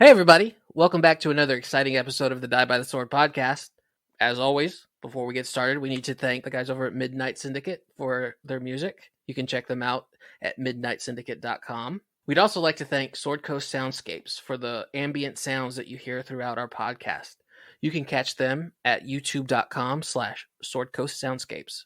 Hey, everybody. Welcome back to another exciting episode of the Die by the Sword podcast. As always, before we get started, we need to thank the guys over at Midnight Syndicate for their music. You can check them out at midnightsyndicate.com. We'd also like to thank Sword Coast Soundscapes for the ambient sounds that you hear throughout our podcast. You can catch them at youtube.com/swordcoastsoundscapes.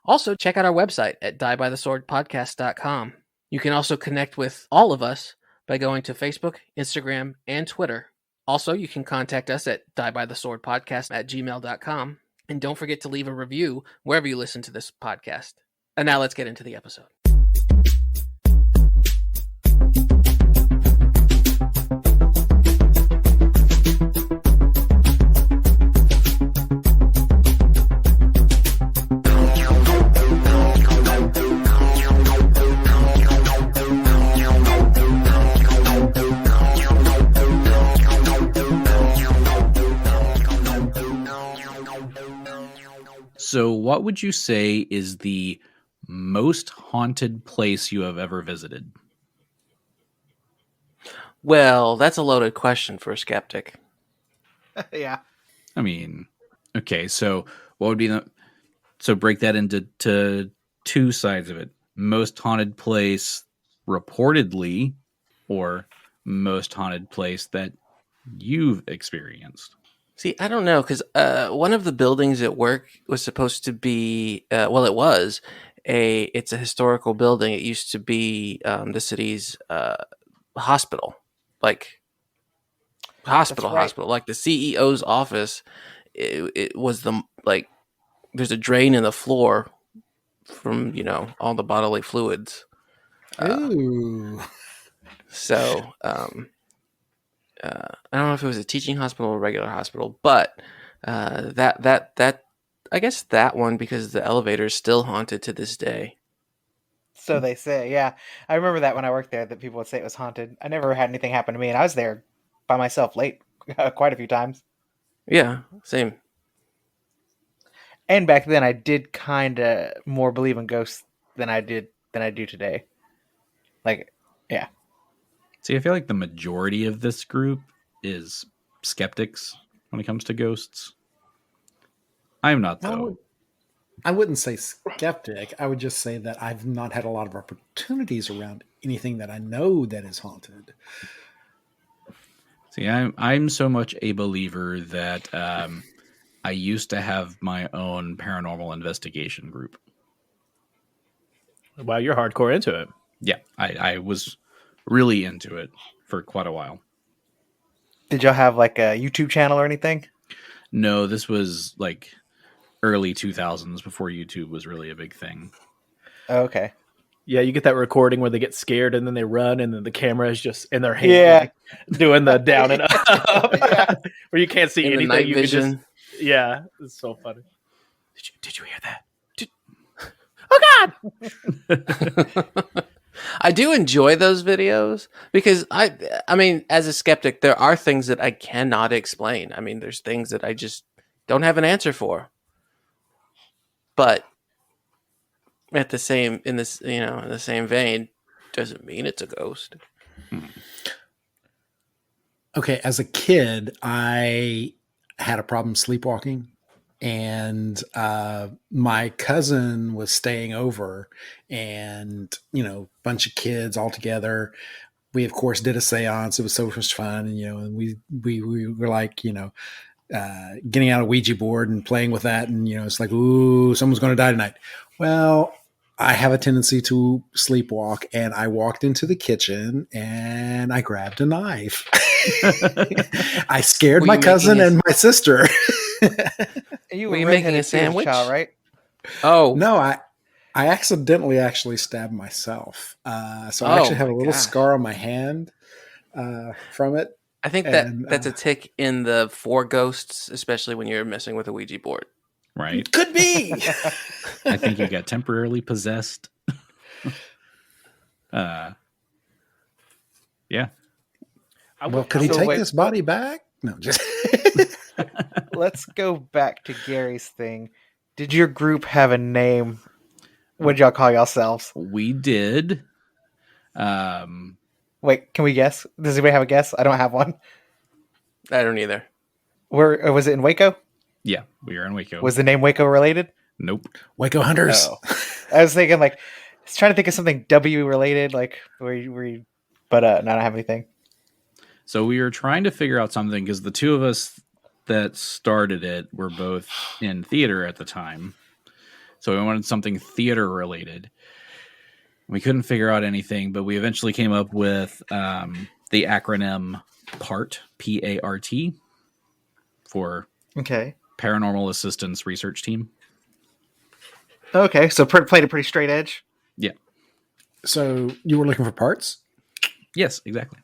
Also, check out our website at diebytheswordpodcast.com. You can also connect with all of us by going to Facebook, Instagram, and Twitter. Also, you can contact us at diebytheswordpodcast@gmail.com. And don't forget to leave a review wherever you listen to this podcast. And now let's get into the episode. So what would you say is the most haunted place you have ever visited? Well, that's a loaded question for a skeptic. Yeah. I mean, okay, so what would be so break that into two sides of it. Most haunted place reportedly, or most haunted place that you've experienced? See, I don't know, because one of the buildings at work was supposed to be, it's a historical building. It used to be the city's hospital, like hospital, like the CEO's office. It was there's a drain in the floor from, all the bodily fluids. Ooh. So, I don't know if it was a teaching hospital or a regular hospital, but that I guess that one, because the elevator is still haunted to this day. So they say, yeah. I remember that when I worked there, that people would say it was haunted. I never had anything happen to me, and I was there by myself late quite a few times. Yeah, same. And back then, I did kind of more believe in ghosts than I do today. Like, yeah. See, I feel like the majority of this group is skeptics when it comes to ghosts. I'm not, though. I wouldn't say skeptic. I would just say that I've not had a lot of opportunities around anything that I know that is haunted. See, I'm so much a believer that I used to have my own paranormal investigation group. Wow, you're hardcore into it. Yeah, I was really into it for quite a while. Did y'all have like a YouTube channel or anything? No, this was like early 2000s, before YouTube was really a big thing. Oh, okay. Yeah, you get that recording where they get scared and then they run and then the camera is just in their hand, like, doing the down and up, Yeah. where you can't see In the anything. night You vision. yeah, it's so funny. Did you hear that? Oh God! I do enjoy those videos because I mean, as a skeptic, there are things that I cannot explain. I mean, there's things that I just don't have an answer for. But in the same vein, doesn't mean it's a ghost. Okay, as a kid, I had a problem sleepwalking, and my cousin was staying over, and bunch of kids all together. We of course did a seance. It was so much fun, and and we were like getting out a Ouija board and playing with that, and it's like, ooh, someone's going to die tonight. Well, I have a tendency to sleepwalk, and I walked into the kitchen and I grabbed a knife. I scared my cousin and my sister. You Were you making a redheaded too as sandwich? child, right? Oh No, I accidentally actually stabbed myself. So I actually have a little scar on my hand from it. I think that's a tick in the for ghosts, especially when you're messing with a Ouija board. Right? Could be. I think you got temporarily possessed. Yeah. Well, could he So take wait, this body back? No, just. Let's go back to Gary's thing. Did your group have a name? What did y'all call yourselves? We did. Wait, can we guess? Does anybody have a guess? I don't have one. I don't either. Where was it in Waco? Yeah, we are in Waco. Was the name Waco related? Nope. Waco Hunters. Oh. I was thinking I was trying to think of something W related, but no, I don't have anything. So we were trying to figure out something because the two of us that started it were both in theater at the time. So we wanted something theater related. We couldn't figure out anything, but we eventually came up with the acronym PART, P-A-R-T, for Paranormal Assistance Research Team. Okay, so played a pretty straight edge. Yeah. So you were looking for parts? Yes, exactly.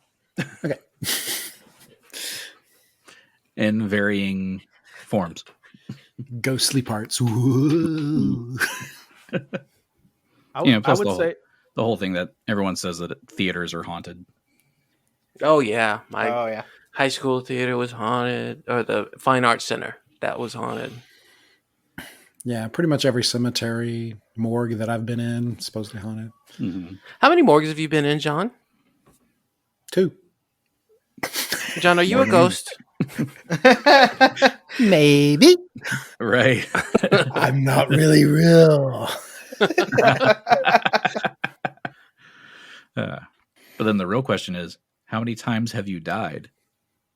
Okay. In varying forms. Ghostly parts. Ooh. I would say the whole thing that everyone says that theaters are haunted. Oh yeah, my Oh yeah. high school theater was haunted, or the Fine Arts Center that was haunted. Yeah, pretty much every cemetery morgue that I've been in supposedly haunted. Mm-hmm. How many morgues have you been in, John? 2. John, are you a ghost? Maybe. Right. I'm not really real. But then the real question is, how many times have you died?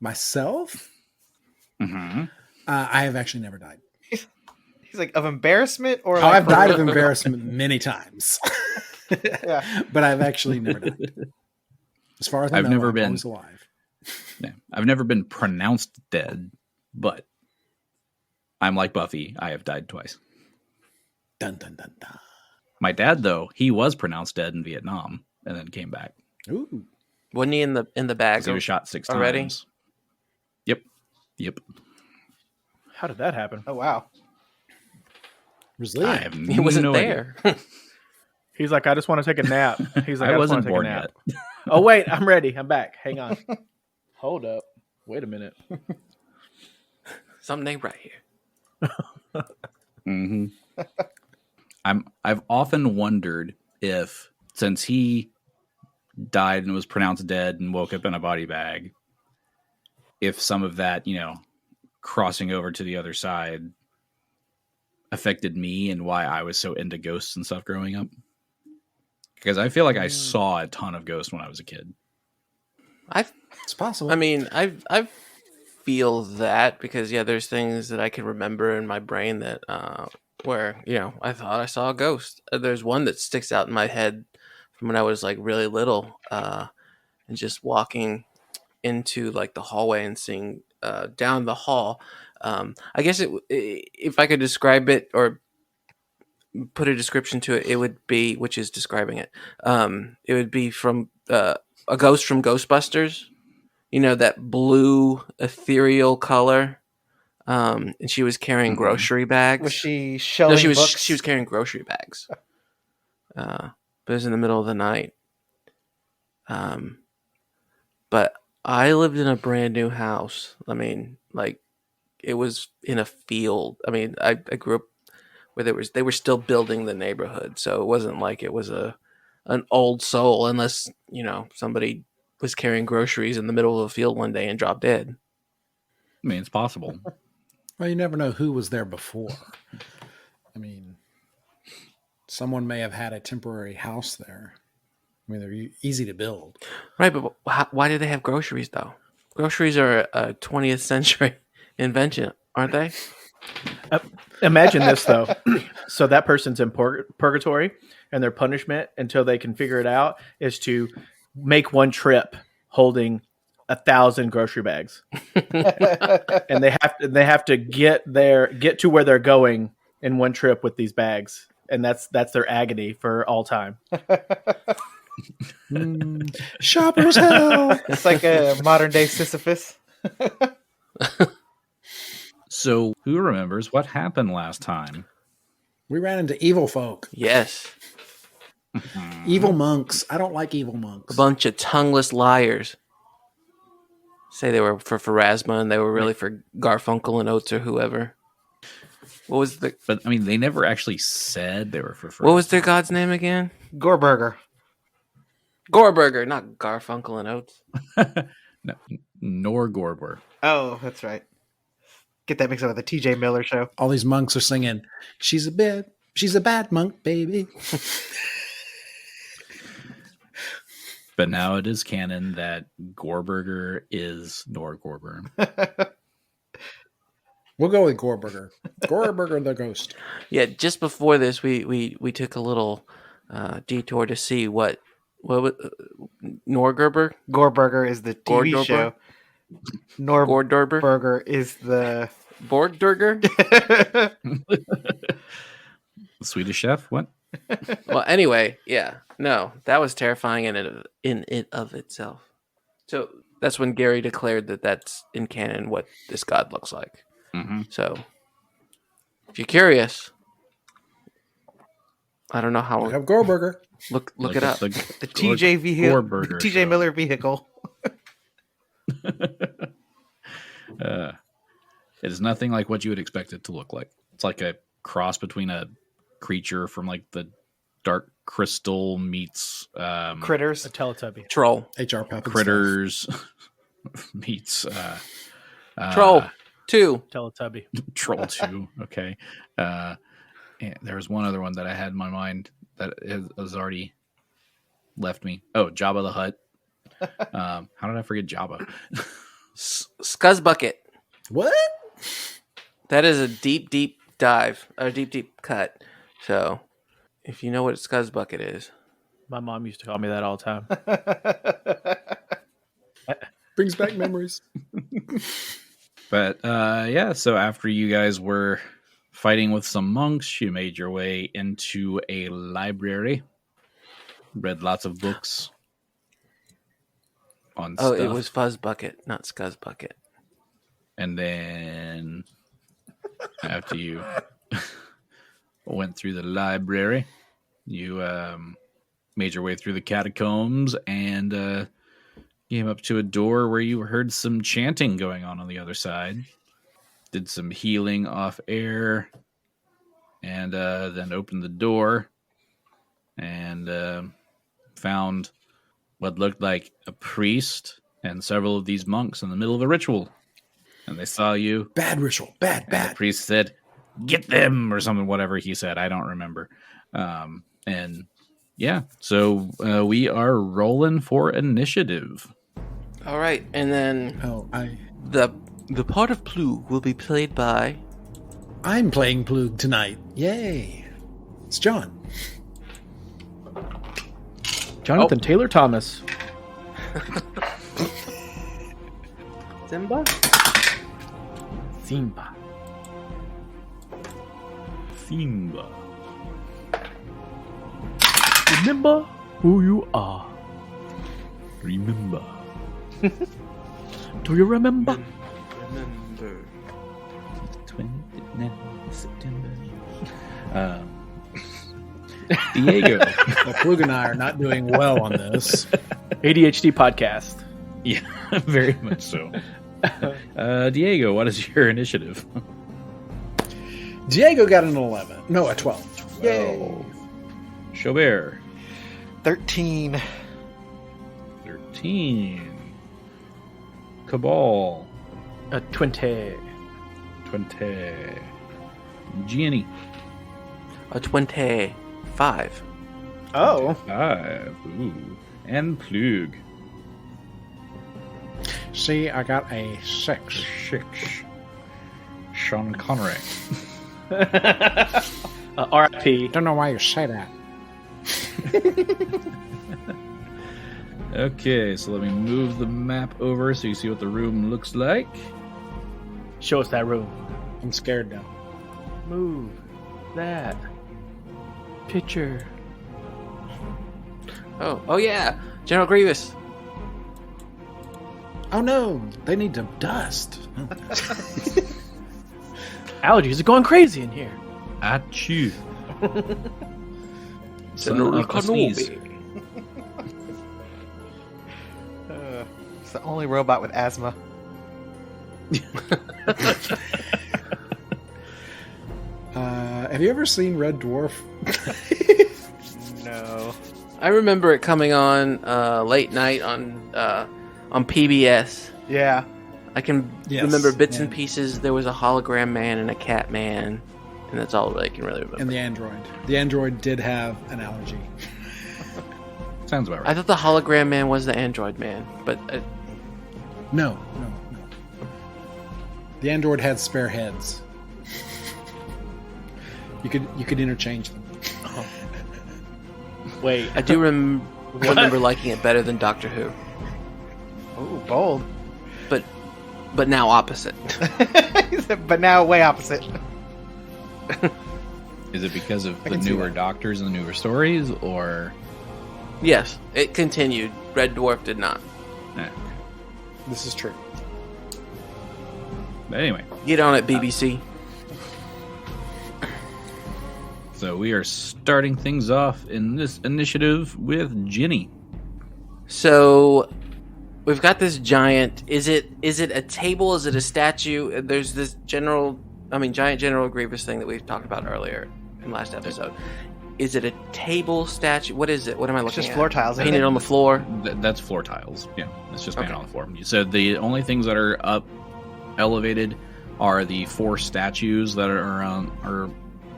Myself? Mm-hmm. I have actually never died. He's like, of embarrassment or I've died of embarrassment many times. Yeah. But I've actually never died. As far as I know, never I'm been always alive. Yeah, I've never been pronounced dead, but I'm like Buffy. I have died twice. Dun dun dun dun. My dad, though, he was pronounced dead in Vietnam and then came back. Ooh. Wasn't he in the bag? He was shot 6 already? times. Yep. How did that happen? Oh wow. I Resilient. have He wasn't no there. He's like, I just want to take a nap. He's like, I just wasn't wanna take a born nap. yet. Oh wait, I'm ready. I'm back. Hang on. Hold up. Wait a minute. Something ain't right here. Mm-hmm. I've often wondered if, since he died and was pronounced dead and woke up in a body bag, if some of that, crossing over to the other side affected me and why I was so into ghosts and stuff growing up. Because I feel like I saw a ton of ghosts when I was a kid. It's possible. I mean, I feel that because there's things that I can remember in my brain that where I thought I saw a ghost. There's one that sticks out in my head from when I was like really little, and just walking into like the hallway and seeing down the hall. I guess if I could describe it or put a description to it, it would be, which is describing it. It would be from a ghost from Ghostbusters. That blue ethereal color. And she was carrying grocery bags. Was she shelling No, books? she was carrying grocery bags. But it was in the middle of the night. But I lived in a brand new house. I mean, like, it was in a field. I mean, I grew up where they were still building the neighborhood, so it wasn't like it was an old soul, unless somebody was carrying groceries in the middle of a field one day and dropped dead. I mean, it's possible. Well, you never know who was there before. I mean, someone may have had a temporary house there. I mean, they're easy to build. Right, but why do they have groceries, though? Groceries are a 20th century invention, aren't they? Imagine this, though. So that person's in purgatory, and their punishment, until they can figure it out, is to make one trip holding 1,000 grocery bags. And they have to get to where they're going in one trip with these bags. And that's their agony for all time. Shopper's hell. It's like a modern day Sisyphus. So, who remembers what happened last time? We ran into evil folk. Yes. Evil monks. I don't like evil monks. A bunch of tongueless liars. Say they were for Pharasma and they were really for Garfunkel and Oates or whoever. What was But I mean, they never actually said they were for. What was their god's name again? Goreburger. Gorburger, not Garfunkel and Oates. No, nor Gorber. Oh, that's right. Get that mixed up with the T.J. Miller show. All these monks are singing, she's a bad monk, baby. But now it is canon that Gorburger is Norgorber. We'll go with Gorburger. Gorburger the ghost. Yeah, just before this, we took a little detour to see what was Norgerber? Gorburger is the TV Gordorber? show. Gordorber? Norburger is the... Borgdurger? Swedish chef? What? Well, anyway, yeah. No, that was terrifying in it of itself. So that's when Gary declared that that's in canon what this god looks like. Mm-hmm. So if you're curious, I don't know how. Look up Gorburger. Look it up. The TJ vehicle. Gorburger TJ show. Miller vehicle. It is nothing like what you would expect it to look like. It's like a cross between a creature from like the Dark Crystal meets Critters. A Teletubby. Troll. HR Puppet Critters meets Troll 2. Teletubby. Troll 2. Okay. And there was one other one that I had in my mind that has already left me. Oh, Jabba the Hutt. How did I forget Jabba? Scuzzbucket. What? That is a deep dive, or deep cut. So if you know what a Scuzzbucket is. My mom used to call me that all the time. Brings back memories. But yeah, so after you guys were fighting with some monks, you made your way into a library, read lots of books on Oh, stuff. it was Fuzzbucket, not Scuzzbucket. And then after you went through the library, you made your way through the catacombs and came up to a door where you heard some chanting going on the other side. Did some healing off air, and then opened the door and found what looked like a priest and several of these monks in the middle of a ritual. And they saw you. Bad ritual. And the Bad. priest said, "Get them," or something, whatever he said. I don't remember. And yeah, so we are rolling for initiative. All right, and then Oh, the part of Plug will be played by. I'm playing Plug tonight. Yay. It's John. Jonathan Taylor Thomas. Simba? Simba. Simba. Remember who you are. Remember. Do you remember? Remember. 29th September. Diego. Well, Plug and I are not doing well on this. ADHD podcast. Yeah, very much so. Diego, what is your initiative? Diego got an 11. No, a 12. Yay. Xo'bere. 13. 13. Kabal. 20. 20. Genny. A 25. Oh. 5. Ooh. And Plug. See, I got a 6. 6. Sean Connery. RIP. Don't know why you say that. Okay, so let me move the map over so you see what the room looks like. Show us that room. I'm scared now. Move that picture. Oh yeah, General Grievous. Oh no, they need to dust. Allergies are going crazy in here. Achoo. General Son of a sneeze. It's the only robot with asthma. Have you ever seen Red Dwarf? No. I remember it coming on late night on PBS. Yeah. I can remember bits and pieces. There was a hologram man and a cat man, and that's all I can really remember. And the android. The android did have an allergy. Sounds about right. I thought the hologram man was the android man, but No. The android had spare heads. You could interchange them. Wait. I do remember liking it better than Doctor Who. Ooh, bold. But now opposite. But now way opposite. Is it because of the can see newer that. doctors and the newer stories, or? Yes, it continued. Red Dwarf did not. Eh. This is true. But anyway, Get on it, BBC. so we are starting things off in this initiative with Genny. So we've got this giant. Is it a table? Is it a statue? There's this giant General Grievous thing that we've talked about earlier in last episode. Is it a table statue? What is it? What am I looking It's just at? floor tiles. Painted on the floor. That's floor tiles. Yeah, it's just painted Okay. on the floor. So the only things that are up elevated are the 4 statues that are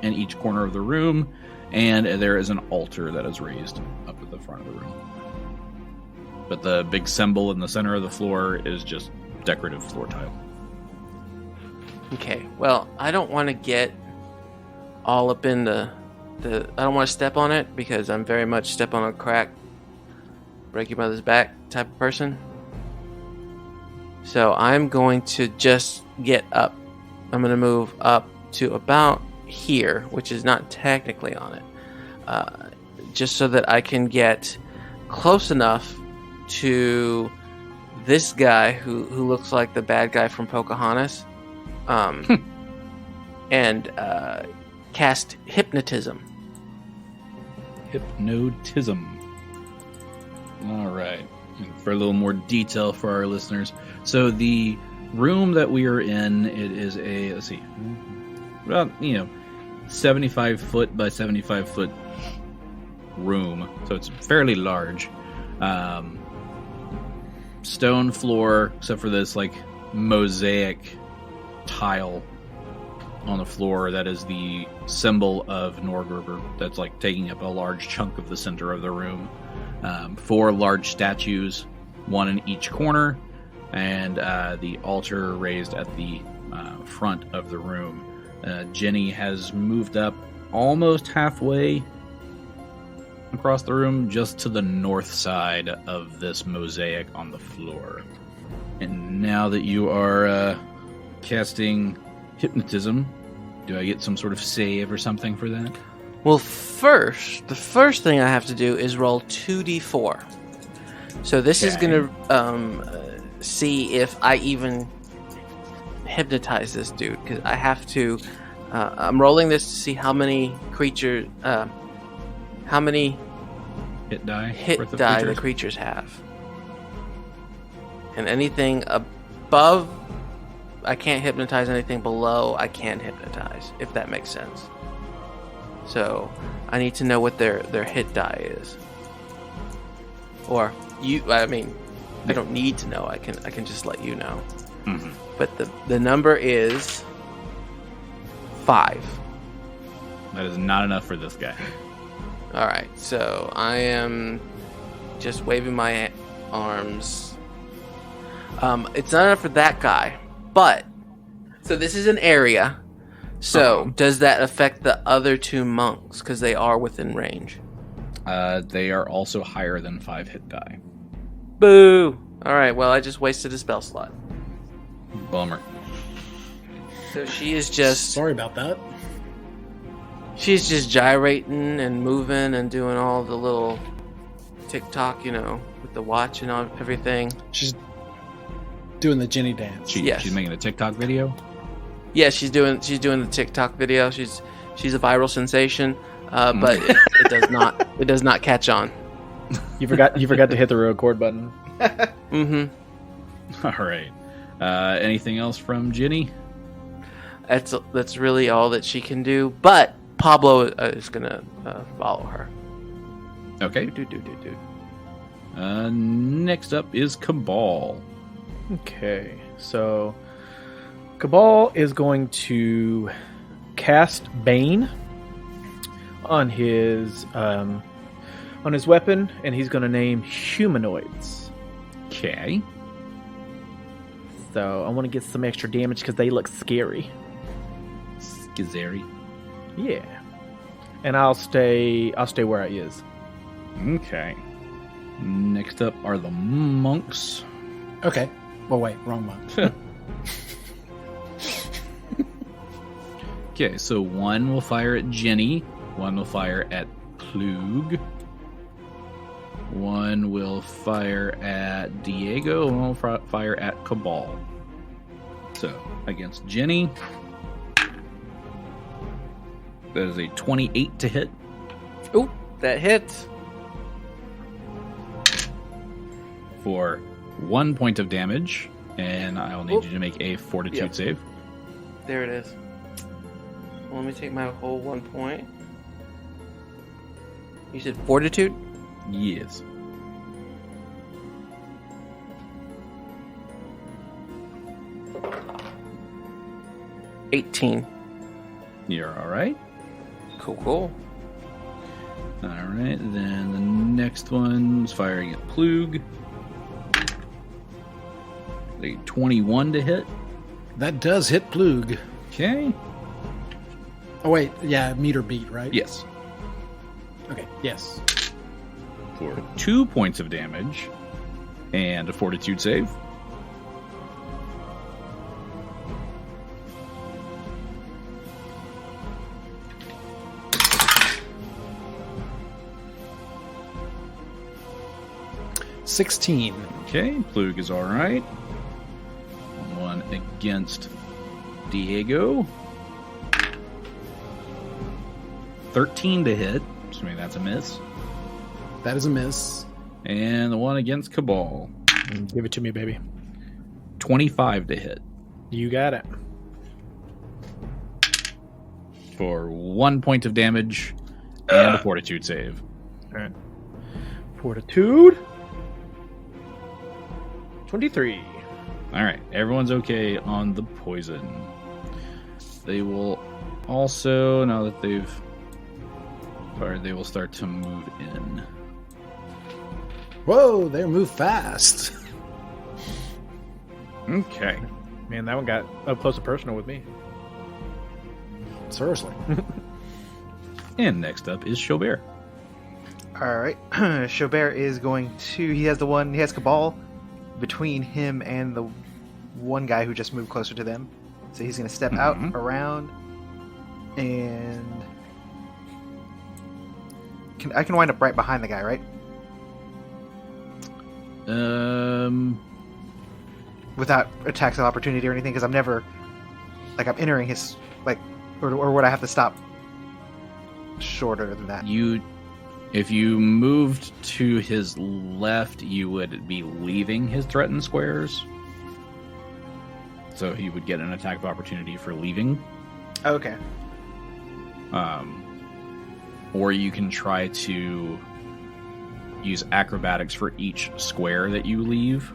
in each corner of the room, and there is an altar that is raised up at the front of the room. But the big symbol in the center of the floor is just decorative floor tile. Okay. Well, I don't want to get all up in the. I don't want to step on it because I'm very much step on a crack, break your mother's back type of person. So I'm going to just get up. I'm going to move up to about here, which is not technically on it, just so that I can get close enough to this guy who looks like the bad guy from Pocahontas, and cast hypnotism. Hypnotism. All right. And for a little more detail for our listeners, so the room that we are in, it is a, let's see, about 75 foot by 75 foot room, so it's fairly large. Stone floor, except for this like mosaic tile on the floor that is the symbol of Norgriver, that's like taking up a large chunk of the center of the room. 4 large statues, 1 in each corner, and the altar raised at the front of the room. Genny has moved up almost halfway across the room, just to the north side of this mosaic on the floor. And now that you are casting hypnotism, do I get some sort of save or something for that? Well, the first thing I have to do is roll 2d4. So this is going to see if I even hypnotize this dude, because I have to. I'm rolling this to see how many creatures, how many hit die hit die the creatures have, and anything above, I can't hypnotize. Anything below, I can't hypnotize. If that makes sense. So I need to know what their hit die is, or you. I mean, I don't need to know. I can just let you know. Mm-hmm. But the number is 5. That is not enough for this guy. All right, so I am just waving my arms. It's not enough for that guy, but so this is an area. So does that affect the other 2 monks because they are within range? They are also higher than 5 hit die. Boo! All right, well I just wasted a spell slot. Bummer. So she is just Sorry about that. she's just gyrating and moving and doing all the little TikTok, with the watch and everything. She's doing the Genny dance. Yes. She's making a TikTok video. Yeah, she's doing the TikTok video. She's a viral sensation, but it does not catch on. You forgot to hit the record button. Mm-hmm. All right. Anything else from Genny? That's really all that she can do. But Pablo is gonna follow her. Okay. Do. Next up is Kabal. Okay, so Kabal is going to cast Bane on his weapon, and he's going to name humanoids. Okay. So I want to get some extra damage because they look scary. Skizeri. Yeah, and I'll stay where I is. Okay. Next up are the monks. Okay. Well, wait, wrong monk. Okay, so one will fire at Genny, one will fire at Plug, one will fire at Diego, and one will fire at Kabal. So, against Genny, that is a 28 to hit. Ooh, that hits. For 1 point of damage, and I'll need you to make a fortitude save. There it is. Let me take my whole 1 point. You said fortitude? Yes. $18. You're alright. Cool. Alright, then the next one's firing at Plug. A 21 to hit. That does hit Plug. Okay. Oh, wait. Yeah, meter beat, right? Yes. Okay, yes. For 2 points of damage and a fortitude save. $16. Okay, Plug is alright. One against Diego. 13 to hit. Assuming that's a miss. That is a miss. And the one against Kabal. Give it to me, baby. 25 to hit. You got it. For 1 point of damage and a fortitude save. All right. Fortitude. 23. Alright, everyone's okay on the poison. They will also, now that they've fired, they will start to move in. Whoa, they move fast. Okay. Man, that one got up close and personal with me. Seriously. And next up is Xo'bere. All right. Xo'bere is going to. He has Kabal between him and the one guy who just moved closer to them. So he's going to step out around, and I can wind up right behind the guy, right? Without attacks of opportunity or anything, because I'm never I'm entering his or would I have to stop shorter than that? If you moved to his left, you would be leaving his threatened squares. So he would get an attack of opportunity for leaving. Okay. Or you can try to use acrobatics for each square that you leave.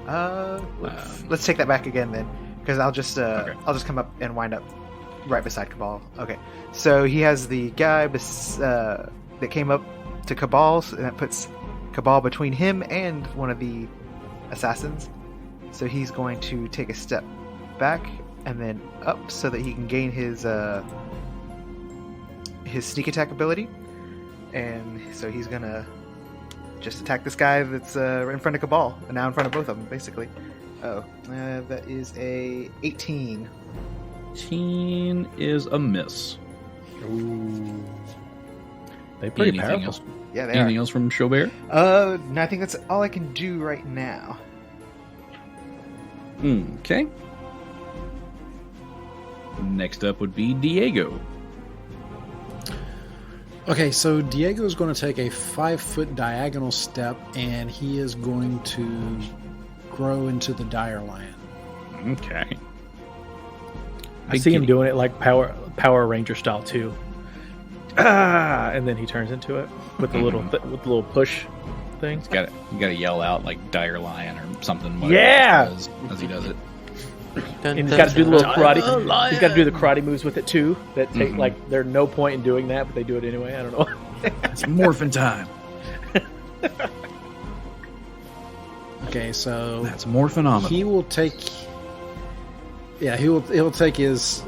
Let's take that back again then, because I'll just come up and wind up right beside Kabal. Okay, so he has the guy that came up to Kabal, and that puts Kabal between him and one of the assassins. So he's going to take a step back and then up so that he can gain his sneak attack ability. And so he's gonna just attack this guy that's in front of Kabal, and now in front of both of them, basically. Oh, that is a 18. 18 is a miss. Ooh. They're pretty powerful. Else? Yeah, they Anything are. else from Xo'bere? No, I think that's all I can do right now. Okay. Next up would be Diego. Okay, so Diego is going to take a 5-foot diagonal step, and he is going to grow into the Dire Lion. Okay. I see him doing it like Power Ranger style too. and then he turns into it with the little with the little push thing. You gotta yell out like "Dire Lion" or something. Yeah! As he does it. And he's got to do the little karate. He's got to do the karate moves with it too. That take like there's no point in doing that, but they do it anyway. I don't know. It's morphin' time. Okay, so That's more phenomenal. he will take. Yeah, he'll take his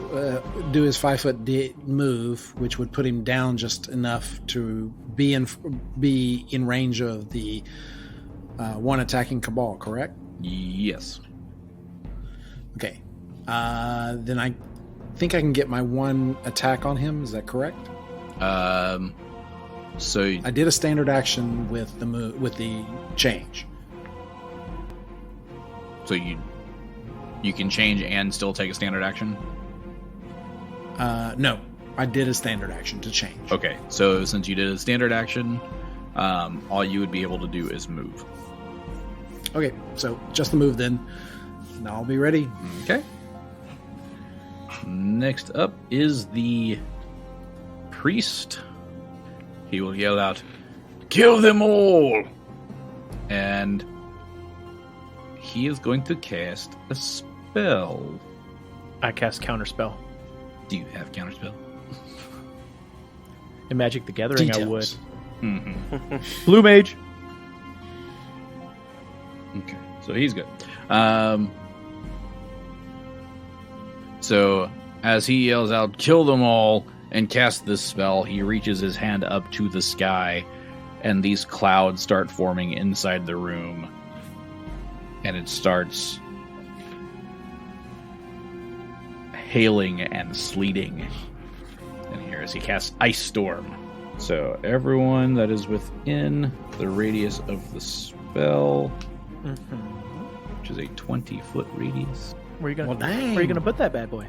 do his 5 foot move, which would put him down just enough to be in range of the one attacking Kabal. Correct? Yes. Okay. Then I think I can get my one attack on him. Is that correct? So I did a standard action with the move with the change. So you can change and still take a standard action? No, I did a standard action to change. Okay, so since you did a standard action, all you would be able to do is move. Okay, so just the move then. Now I'll be ready. Okay. Next up is the priest. He will yell out, "Kill them all!" And he is going to cast a spell. I cast Counterspell. Do you have counterspell? In Magic the Gathering, Details. I would. Blue Mage. Okay, so he's good. So as he yells out, "Kill them all," and casts this spell, he reaches his hand up to the sky, and these clouds start forming inside the room. And it starts hailing and sleeting. And here as he casts Ice Storm. So everyone that is within the radius of the spell, which is a 20-foot radius. Where you gonna Well, dang. Where you gonna put that bad boy?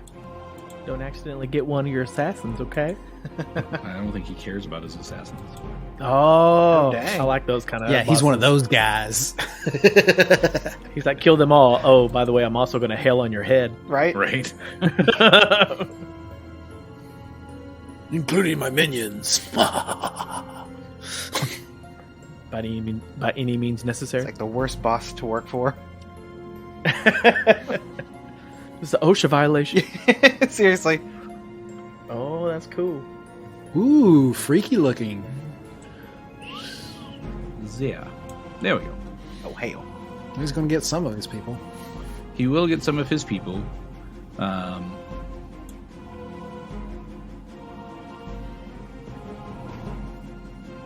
Don't accidentally get one of your assassins, okay? I don't think he cares about his assassins. Oh, dang. I like those kind of. Yeah, he's one of those guys. He's like, kill them all. Oh, by the way, I'm also going to hail on your head. Right? Right? Including my minions. By any means necessary. It's like the worst boss to work for. This is an OSHA violation. Seriously. Oh, that's cool. Ooh, freaky looking. Yeah. There we go. Oh, hail. He's going to get some of his people. He will get some of his people.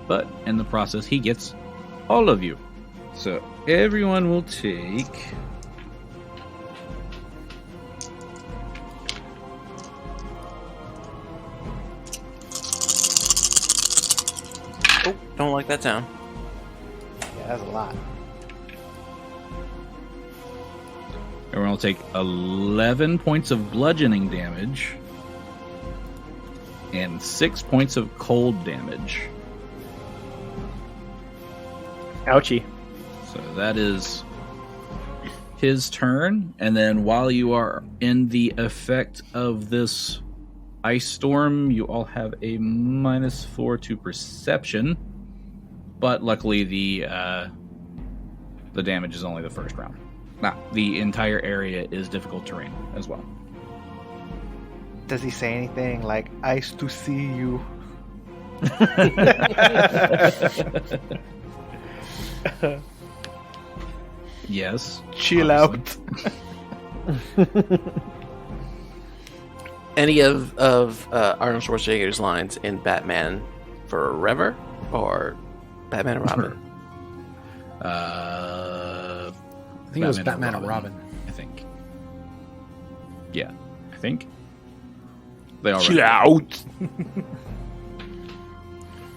But in the process, he gets all of you. So everyone will take... Oh, don't like that sound. Yeah, that's a lot. Everyone will take 11 points of bludgeoning damage and 6 points of cold damage. Ouchie. So that is his turn. And then while you are in the effect of this ice storm, you all have a -4 to perception. But luckily the damage is only the first round. Now, the entire area is difficult terrain as well. Does he say anything like, "Ice to see you"? Yes. Chill honestly. out. Any of Arnold Schwarzenegger's lines in Batman Forever or Batman and Robin? I think it was Batman and Robin. I think. Yeah, I think. They all Chill out.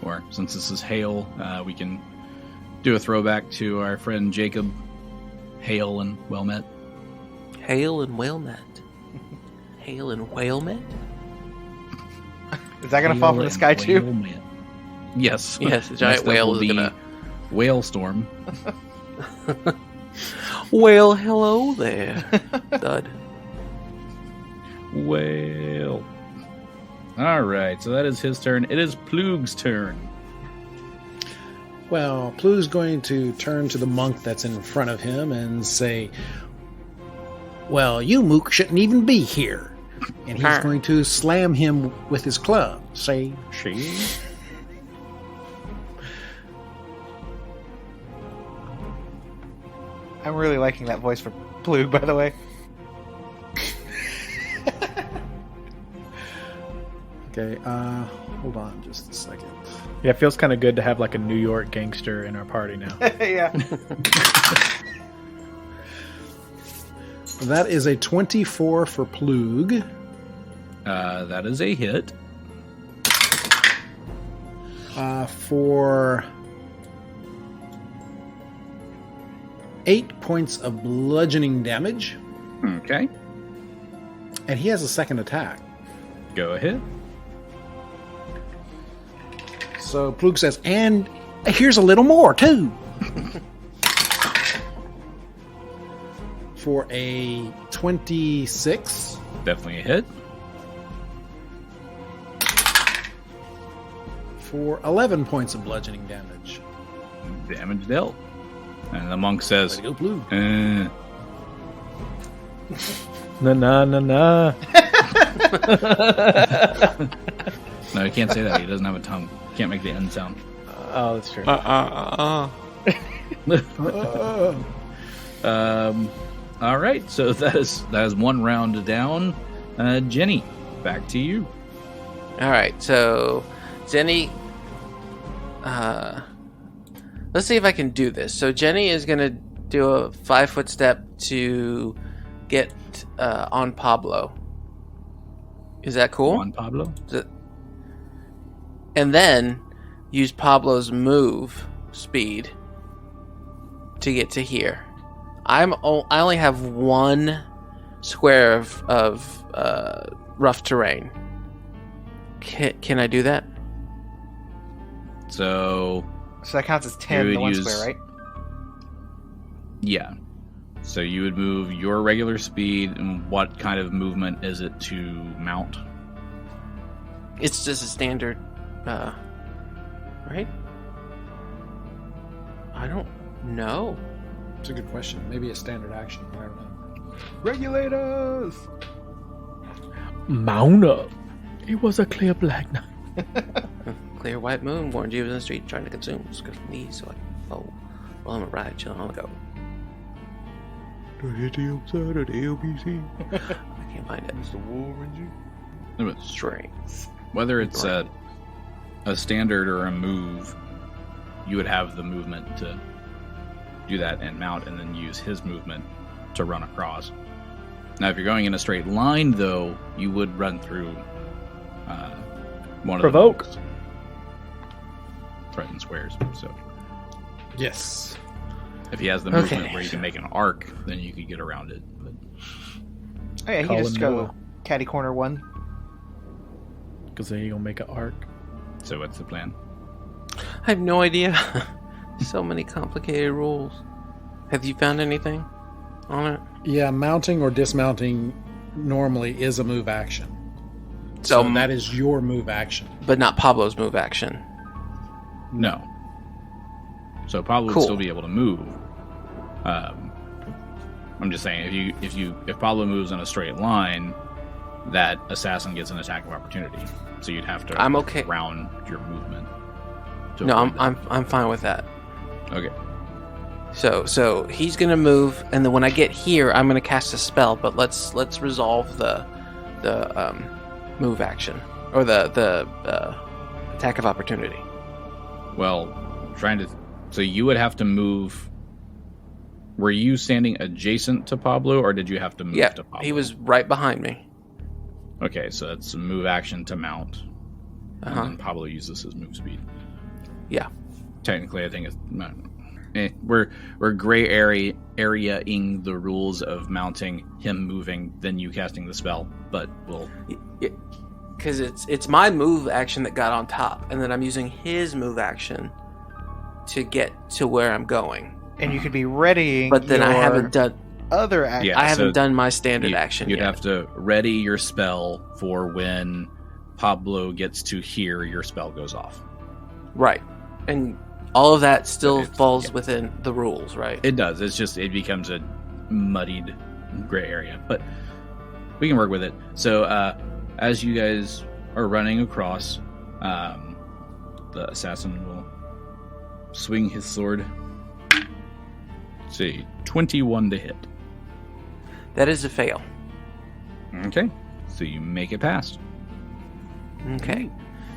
Or since this is hail, we can do a throwback to our friend Jacob. Hail and well met. Hail and whale met. Hail and whale met? Is that going to fall from the sky too? Yes. Yes, the giant Next up whale will is be gonna... Whale storm. Well, hello there, Thud. Whale. All right, so that is his turn. It is Plug's turn. Well, Plu's going to turn to the monk that's in front of him and say, well, you mook shouldn't even be here. And he's going to slam him with his club. Say, She. I'm really liking that voice for Plug, by the way. okay, hold on just a second. Yeah, it feels kind of good to have like a New York gangster in our party now. Yeah. That is a 24 for Plug. That is a hit. For 8 points of bludgeoning damage. Okay, And he has a second attack. go ahead. So Plug says, and here's a little more, too. For a 26. Definitely a hit. For 11 points of bludgeoning damage. Damage dealt. And the monk says, Way to go, Plug. Na. No, he can't say that. He doesn't have a tongue. Can't make the N sound. Oh, that's true. All right, so that is one round down. Genny, back to you. All right, so Genny, let's see if I can do this. So Genny is gonna do a 5-foot step to get on Pablo. Is that cool? On Pablo. And then use Pablo's move speed to get to here. I only have 1 square of rough terrain. Can I do that? So that counts as 10 You the would 1 use- square, right? yeah. So you would move your regular speed, and what kind of movement is it to mount? It's just a standard, right? I don't know. It's a good question. Maybe a standard action. I don't know. Regulators! Mount up. It was a clear black night. Clear white moon warned you in the street trying to consume me, so I roll on the ride, chilling on the go. I can't find it. Strength. Whether it's a standard or a move, you would have the movement to do that and mount, and then use his movement to run across. Now, if you're going in a straight line, though, you would run through one Provoke. of the threatened squares. So Yes. if he has the Okay. movement where you can make an arc, then you could get around it. But Oh, yeah, he Call can just him go Noah. catty corner 1. Because then you're going to make an arc. so what's the plan? I have no idea. So many complicated rules. Have you found anything on it? Yeah, mounting or dismounting normally is a move action. So, So that is your move action. but not Pablo's move action. No. So Pablo Cool. would still be able to move. I'm just saying, if Pablo moves in a straight line, that assassin gets an attack of opportunity. So you'd have to I'm okay. round your movement. to No, avoid that. I'm fine with that. Okay. So he's gonna move, and then when I get here, I'm gonna cast a spell. But let's resolve the move action or the attack of opportunity. Well, so you would have to move. Were you standing adjacent to Pablo, or did you have to move Yeah, to Pablo? he was right behind me. Okay, so that's a move action to mount. And Uh-huh. then Pablo uses his move speed. Yeah. Technically, I think it's we're gray area-ing the rules of mounting, him moving, then you casting the spell. But we'll Because it's my move action that got on top, and then I'm using his move action to get to where I'm going. And you could be readying But then I your haven't done other action. Yeah. I haven't so done my standard action You'd yet. have to ready your spell for when Pablo gets to hear, your spell goes off. Right. And all of that still But falls within the rules, right? It does. It's just, it becomes a muddied gray area. But we can work with it. So as you guys are running across, the assassin will swing his sword. See, 21 to hit. That is a fail. Okay, so you make it past. Okay.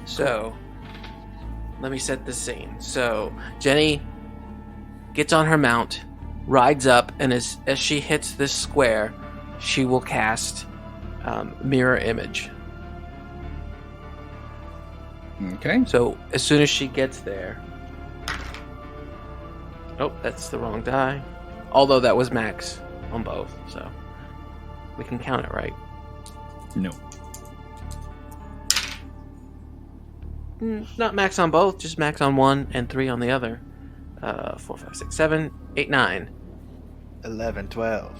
So, let me set the scene. So, Genny gets on her mount, rides up, and as she hits this square, she will cast Mirror Image. Okay. So, as soon as she gets there... Oh, that's the wrong die. Although that was max on both, so we can count it, right? No. Not max on both, just max on one and 3 on the other. 4, 5, 6, 7, 8, 9. 11, 12.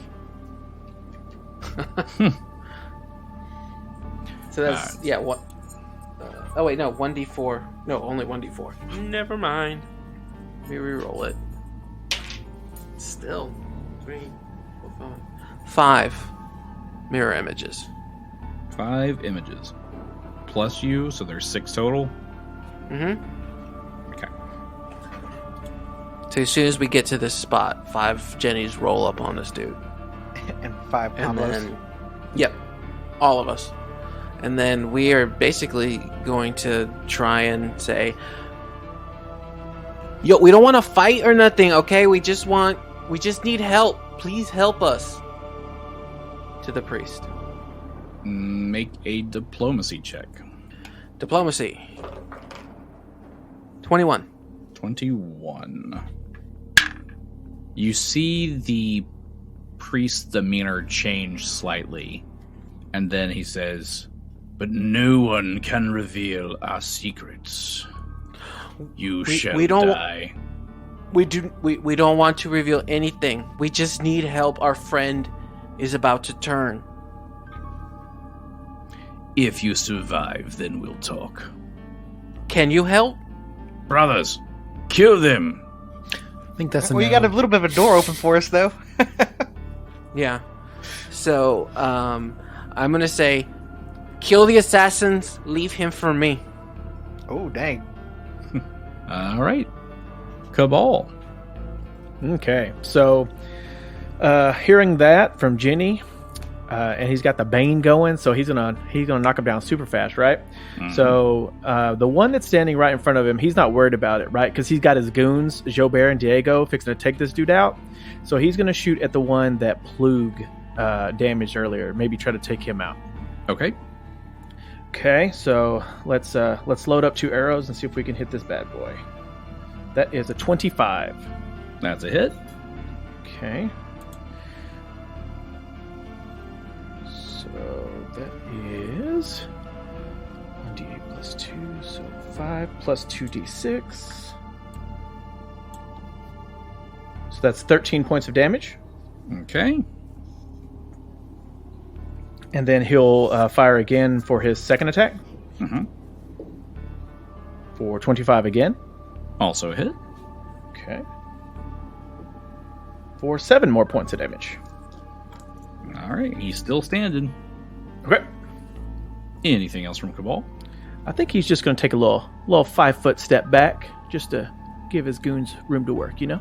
So that's, yeah, what? Oh, wait, no, 1d4. No, only 1d4. Never mind. Let me re-roll it. Still. 3, 4, 5. 5 mirror images. 5 images. Plus you, so there's 6 total. Mm-hmm. Okay. So as soon as we get to this spot, 5 Jennies roll up on this dude. And 5 And Pablos. then, yep, all of us. And then we are basically going to try and say, yo, we don't want to fight or nothing, okay? We just need help. Please help us. To the priest. Make a diplomacy check. Diplomacy. 21. 21. You see the priest's demeanor change slightly, and then he says, "But no one can reveal our secrets. You shall die." We don't want to reveal anything. We just need help. Our friend is about to turn. If you survive, then we'll talk. Can you help? Brothers, kill them. I think that's Well, you got a little bit of a door open for us, though. Yeah. So, I'm gonna say, kill the assassins, leave him for me. Oh, dang. All right. Kabal. Okay, so hearing that from Genny, and he's got the Bane going, so he's gonna knock him down super fast, right? Mm-hmm. So the one that's standing right in front of him, he's not worried about it, right? Because he's got his goons, Xo'bere and Diego, fixing to take this dude out. So he's gonna shoot at the one that Plug damaged earlier, maybe try to take him out. Okay. Okay, so let's load up 2 arrows and see if we can hit this bad boy. That is a 25. That's a hit. Okay. So that is 1d8 plus 2, so 5 plus 2d6. So that's 13 points of damage. Okay. And then he'll fire again for his second attack. Mm-hmm. For 25 again. Also a hit. Okay. For 7 more points of damage. All right. He's still standing. Okay. Anything else from Kabal? I think he's just going to take a little 5-foot step back just to give his goons room to work, you know?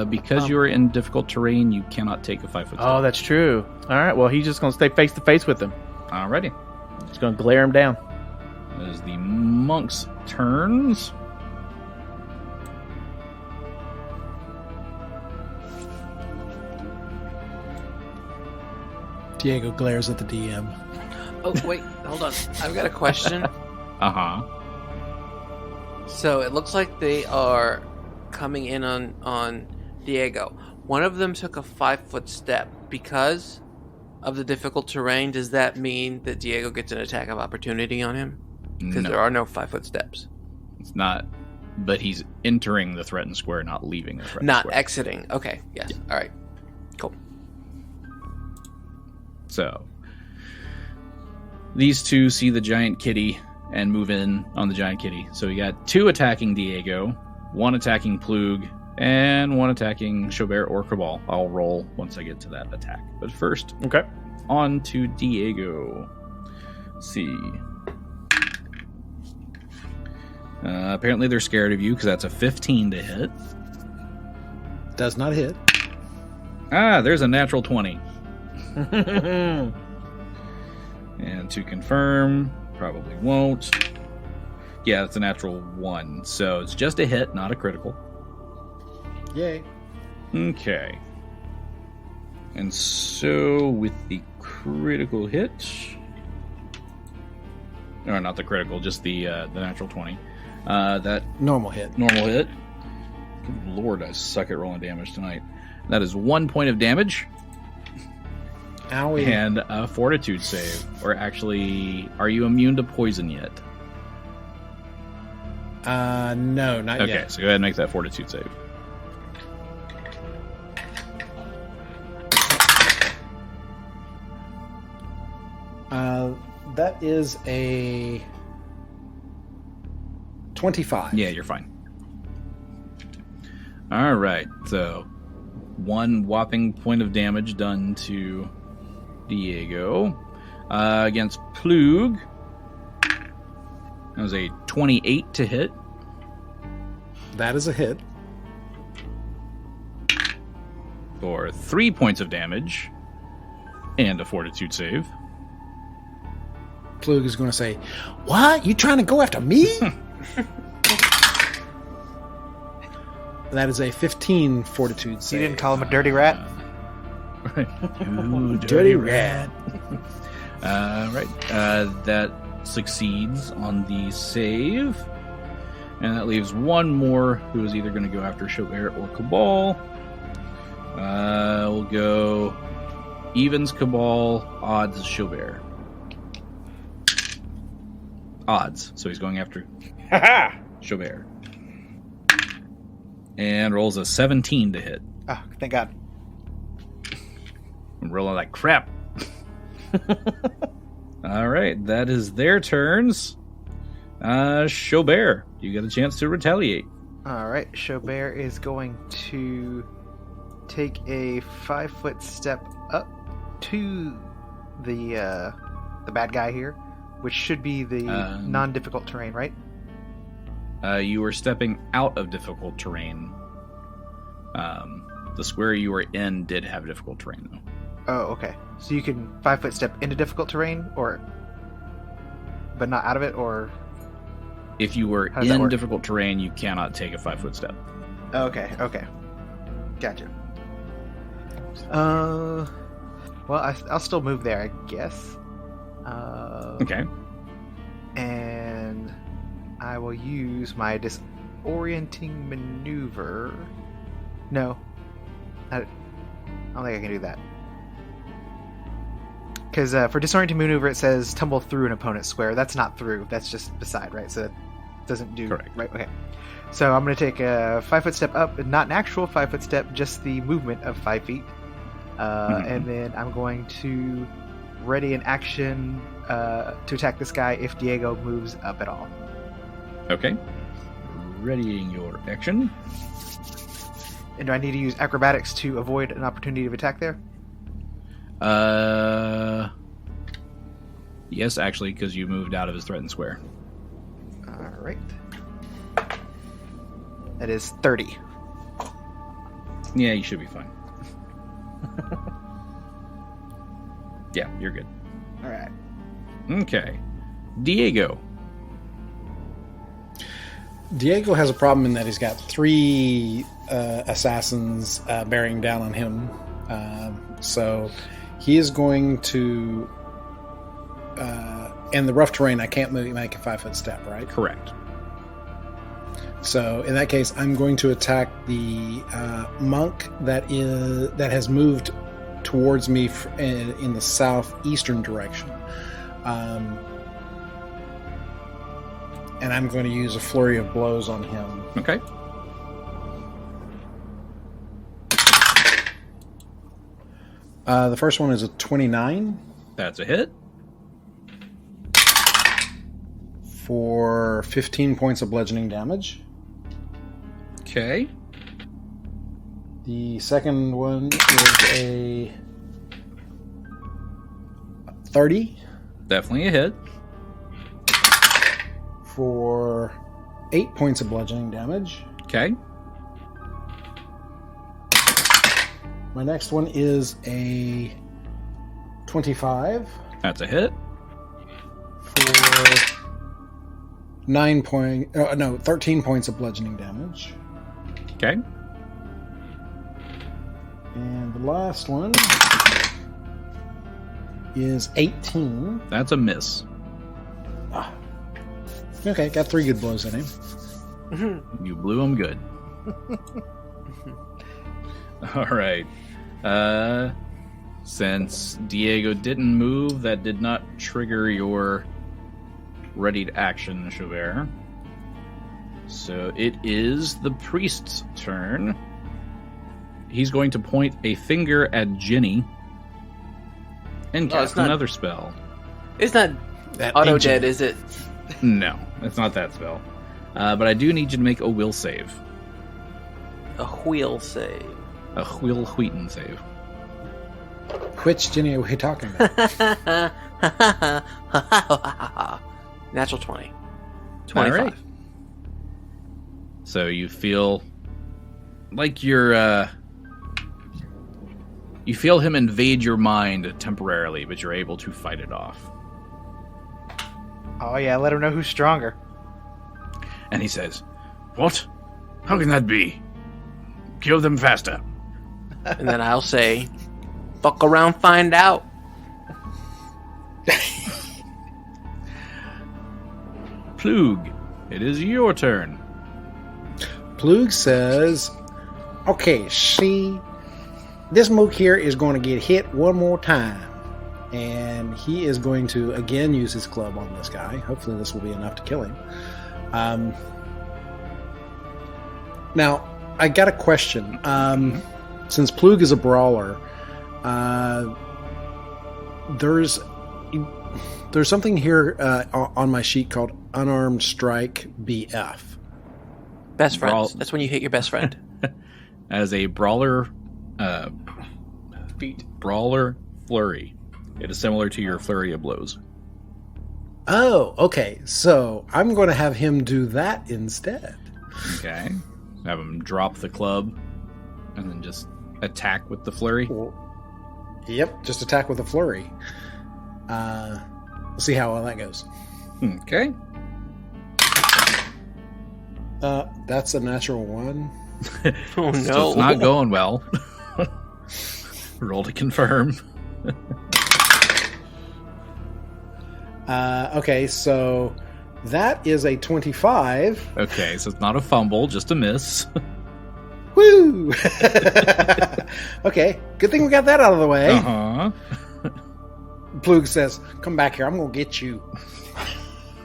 Because you're in difficult terrain, you cannot take a 5-foot step. Oh, that's true. All right, well, he's just going to stay face to face with them. Alrighty. Just going to glare him down. That is the monk's turns. Diego glares at the DM. Oh, wait, hold on. I've got a question. Uh-huh. So it looks like they are coming in on Diego. One of them took a 5-foot step because of the difficult terrain. Does that mean that Diego gets an attack of opportunity on him? Because there are no 5-foot steps. It's not, but he's entering the threatened square, not leaving the threatened Not square. exiting. Okay, yes. Yeah. All right. Cool. So, these two see the giant kitty and move in on the giant kitty. So we got 2 attacking Diego, 1 attacking Plug, and 1 attacking Xo'bere or Kabal. I'll roll once I get to that attack. But first, Okay. on to Diego. Let's see. Apparently they're scared of you because that's a 15 to hit. Does not hit. There's a natural 20. And to confirm, probably won't. Yeah, it's a natural 1. So it's just a hit, not a critical. Yay. Okay. And so with the critical hit, or not the critical, just the natural 20. That Normal hit. normal hit. Good Lord, I suck at rolling damage tonight. That is 1 point of damage Owie. and a fortitude save. Or actually, are you immune to poison yet? No, not Okay, yet. so go ahead and make that fortitude save. That is a 25. Yeah, you're fine. All right, so 1 whopping point of damage done to Diego. Against Plug, that was a 28 to hit. That is a hit. For 3 points of damage and a fortitude save. Plug is going to say, "What? You trying to go after me?" That is a 15 fortitude You save. didn't call him a dirty rat? You Dirty rat. Right. That succeeds on the save. And that leaves 1 more who is either going to go after Xo'bere or Kabal. We'll go evens Kabal, odds Xo'bere. Odds. So he's going after Xo'bere. And rolls a 17 to hit. Oh, thank God. I'm rolling like crap. All right, that is their turns. Xo'bere, you get a chance to retaliate. All right, Xo'bere is going to take a 5-foot step up to the bad guy here, which should be the non-difficult terrain, right? You were stepping out of difficult terrain. The square you were in did have difficult terrain, though. Oh, okay. So you can 5-foot step into difficult terrain, but not out of it, or? If you were How does that in work? difficult terrain, you cannot take a 5-foot step. Okay, gotcha. Well, I'll still move there, I guess. Okay. And I will use my disorienting maneuver. No, I don't think I can do that. Because for disorienting maneuver, it says tumble through an opponent's square. That's not through. That's just beside, right? So it doesn't do. Correct. Right. Okay. So I'm going to take a 5-foot step up, not an actual 5-foot step, just the movement of 5 feet, and then I'm going to ready an action to attack this guy if Diego moves up at all. Okay. Readying your action. And do I need to use acrobatics to avoid an opportunity of attack there? Yes, actually, because you moved out of his threatened square. All right. That is 30. Yeah, you should be fine. Yeah, you're good. All right. Okay. Diego. Diego has a problem in that he's got 3 assassins bearing down on him. So he is going to... in the rough terrain, I can't make a 5-foot step, right? Correct. So in that case, I'm going to attack the monk that has moved towards me in the southeastern direction. And I'm going to use a flurry of blows on him. Okay. The first one is a 29. That's a hit. for 15 points of bludgeoning damage. Okay. The second one is a 30 Definitely a hit. for 8 points of bludgeoning damage. Okay. My next one is a 25 That's a hit. for 13 points of bludgeoning damage. Okay. And the last one is 18. That's a miss. Okay, got 3 good blows in him. You blew him good. All right. Since Diego didn't move, that did not trigger your readied action, Xo'bere. So it is the priest's turn. He's going to point a finger at Genny and cast another spell. It's not That auto ancient- dead, is it? No, it's not that spell. But I do need you to make a will save. A wheel save. A Will Wheaton save. Which Genny are we talking about? Natural 20. 25. All right. So you feel like you're you feel him invade your mind temporarily, but you're able to fight it off. Oh yeah, let him know who's stronger. And he says, "What? How can that be? Kill them faster." And then I'll say, fuck around, find out. Plug, it is your turn. Plug says, okay, see, this mook here is going to get hit one more time. And he is going to, again, use his club on this guy. Hopefully this will be enough to kill him. Now, I got a question. Since Plug is a brawler, there's something here on my sheet called Unarmed Strike BF. Best friends. That's when you hit your best friend. As a brawler, brawler flurry. It is similar to your flurry of blows. Oh, okay. So I'm going to have him do that instead. Okay. Have him drop the club and then just attack with the flurry. Yep, just attack with a flurry. We'll see how well that goes. Okay. That's a natural 1. Oh, So no. it's not going well. Roll to confirm. Okay, so that is a 25. Okay, so it's not a fumble, just a miss. Woo! Okay, good thing we got that out of the way. Uh-huh. Plug says, come back here, I'm going to get you.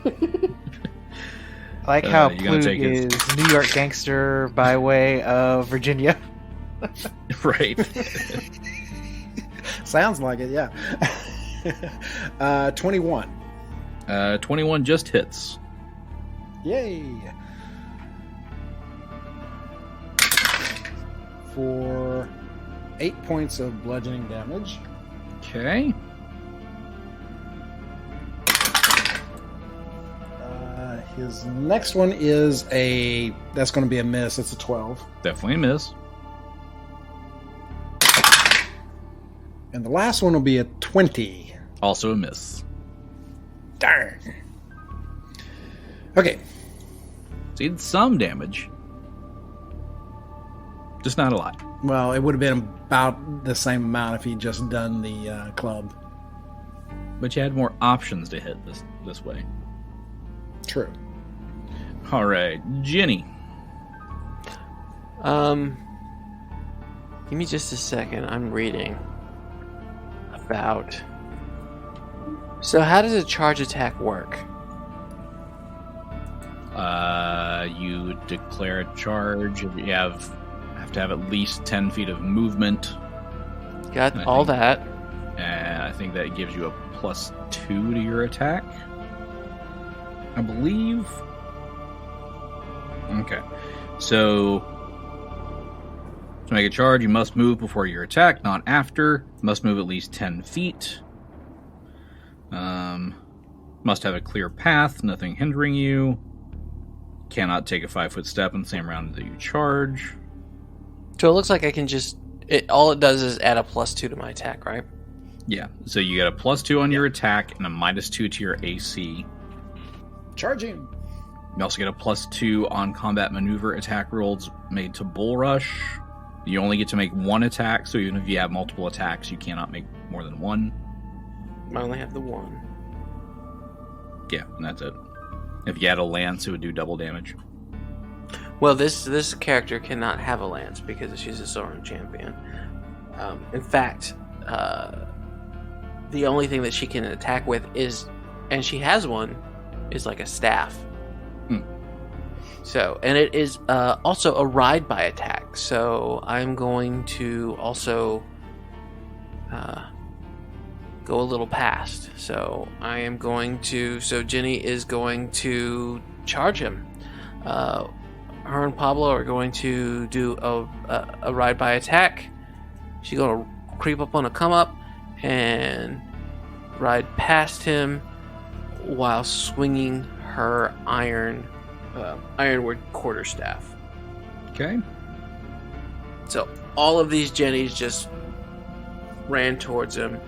I like how you gonna Plug take his- is New York gangster by way of Virginia. Right. Sounds like it, yeah. 21. 21 just hits. Yay! For 8 points of bludgeoning damage. Okay. His next one is that's going to be a miss. It's a 12. Definitely a miss. And the last one will be a 20. Also a miss. Darn. Okay. So he did some damage. Just not a lot. Well, it would have been about the same amount if he'd just done the club. But you had more options to hit this way. True. All right, Genny. Give me just a second. I'm reading about. So, how does a charge attack work? You declare a charge. You have to have at least 10 feet of movement. Got I all think- that. And I think that gives you a +2 to your attack. I believe. Okay. So, to make a charge, you must move before your attack, not after. Must move at least 10 feet. Must have a clear path, nothing hindering you. Cannot take a 5-foot step in the same round that you charge. So it looks like I can just... all it does is add a +2 to my attack, right? Yeah, so you get a +2 on your attack and a -2 to your AC. Charging. You also get a +2 on combat maneuver attack rolls made to Bull Rush. You only get to make one attack, so even if you have multiple attacks, you cannot make more than one. I only have the one. Yeah, and that's it. If you had a lance, it would do double damage. Well, this character cannot have a lance because she's a Sorin champion. In fact, the only thing that she can attack with is, and she has one, is like a staff. So, and it is also a ride by attack. So I'm going to also go a little past. So I am going to. So Genny is going to charge him. Her and Pablo are going to do a ride by attack. She's going to creep up on a come up and ride past him while swinging her ironwood quarterstaff. Okay. So all of these Jennies just ran towards him.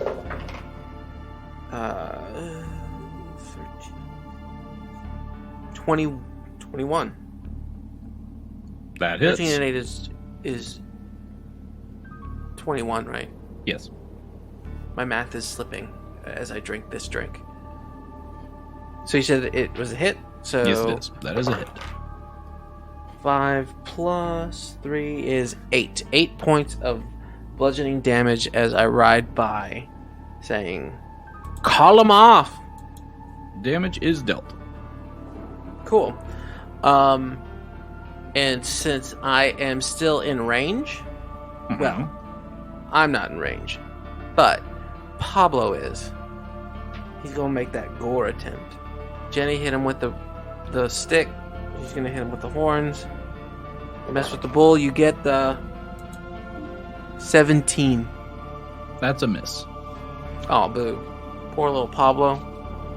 21. That hits. 13 and 8 is 21, right? Yes. My math is slipping as I drink this drink. So you said it was a hit? So Yes, it is. That is a hit. 5 plus 3 is 8. 8 points of bludgeoning damage as I ride by, saying, "Call him off!" Damage is dealt. Cool. And since I am still in range, well, I'm not in range, but Pablo is. He's going to make that gore attempt. Genny hit him with the stick. She's going to hit him with the horns. Mess with the bull, you get the 17. That's a miss. Oh, boo. Poor little Pablo.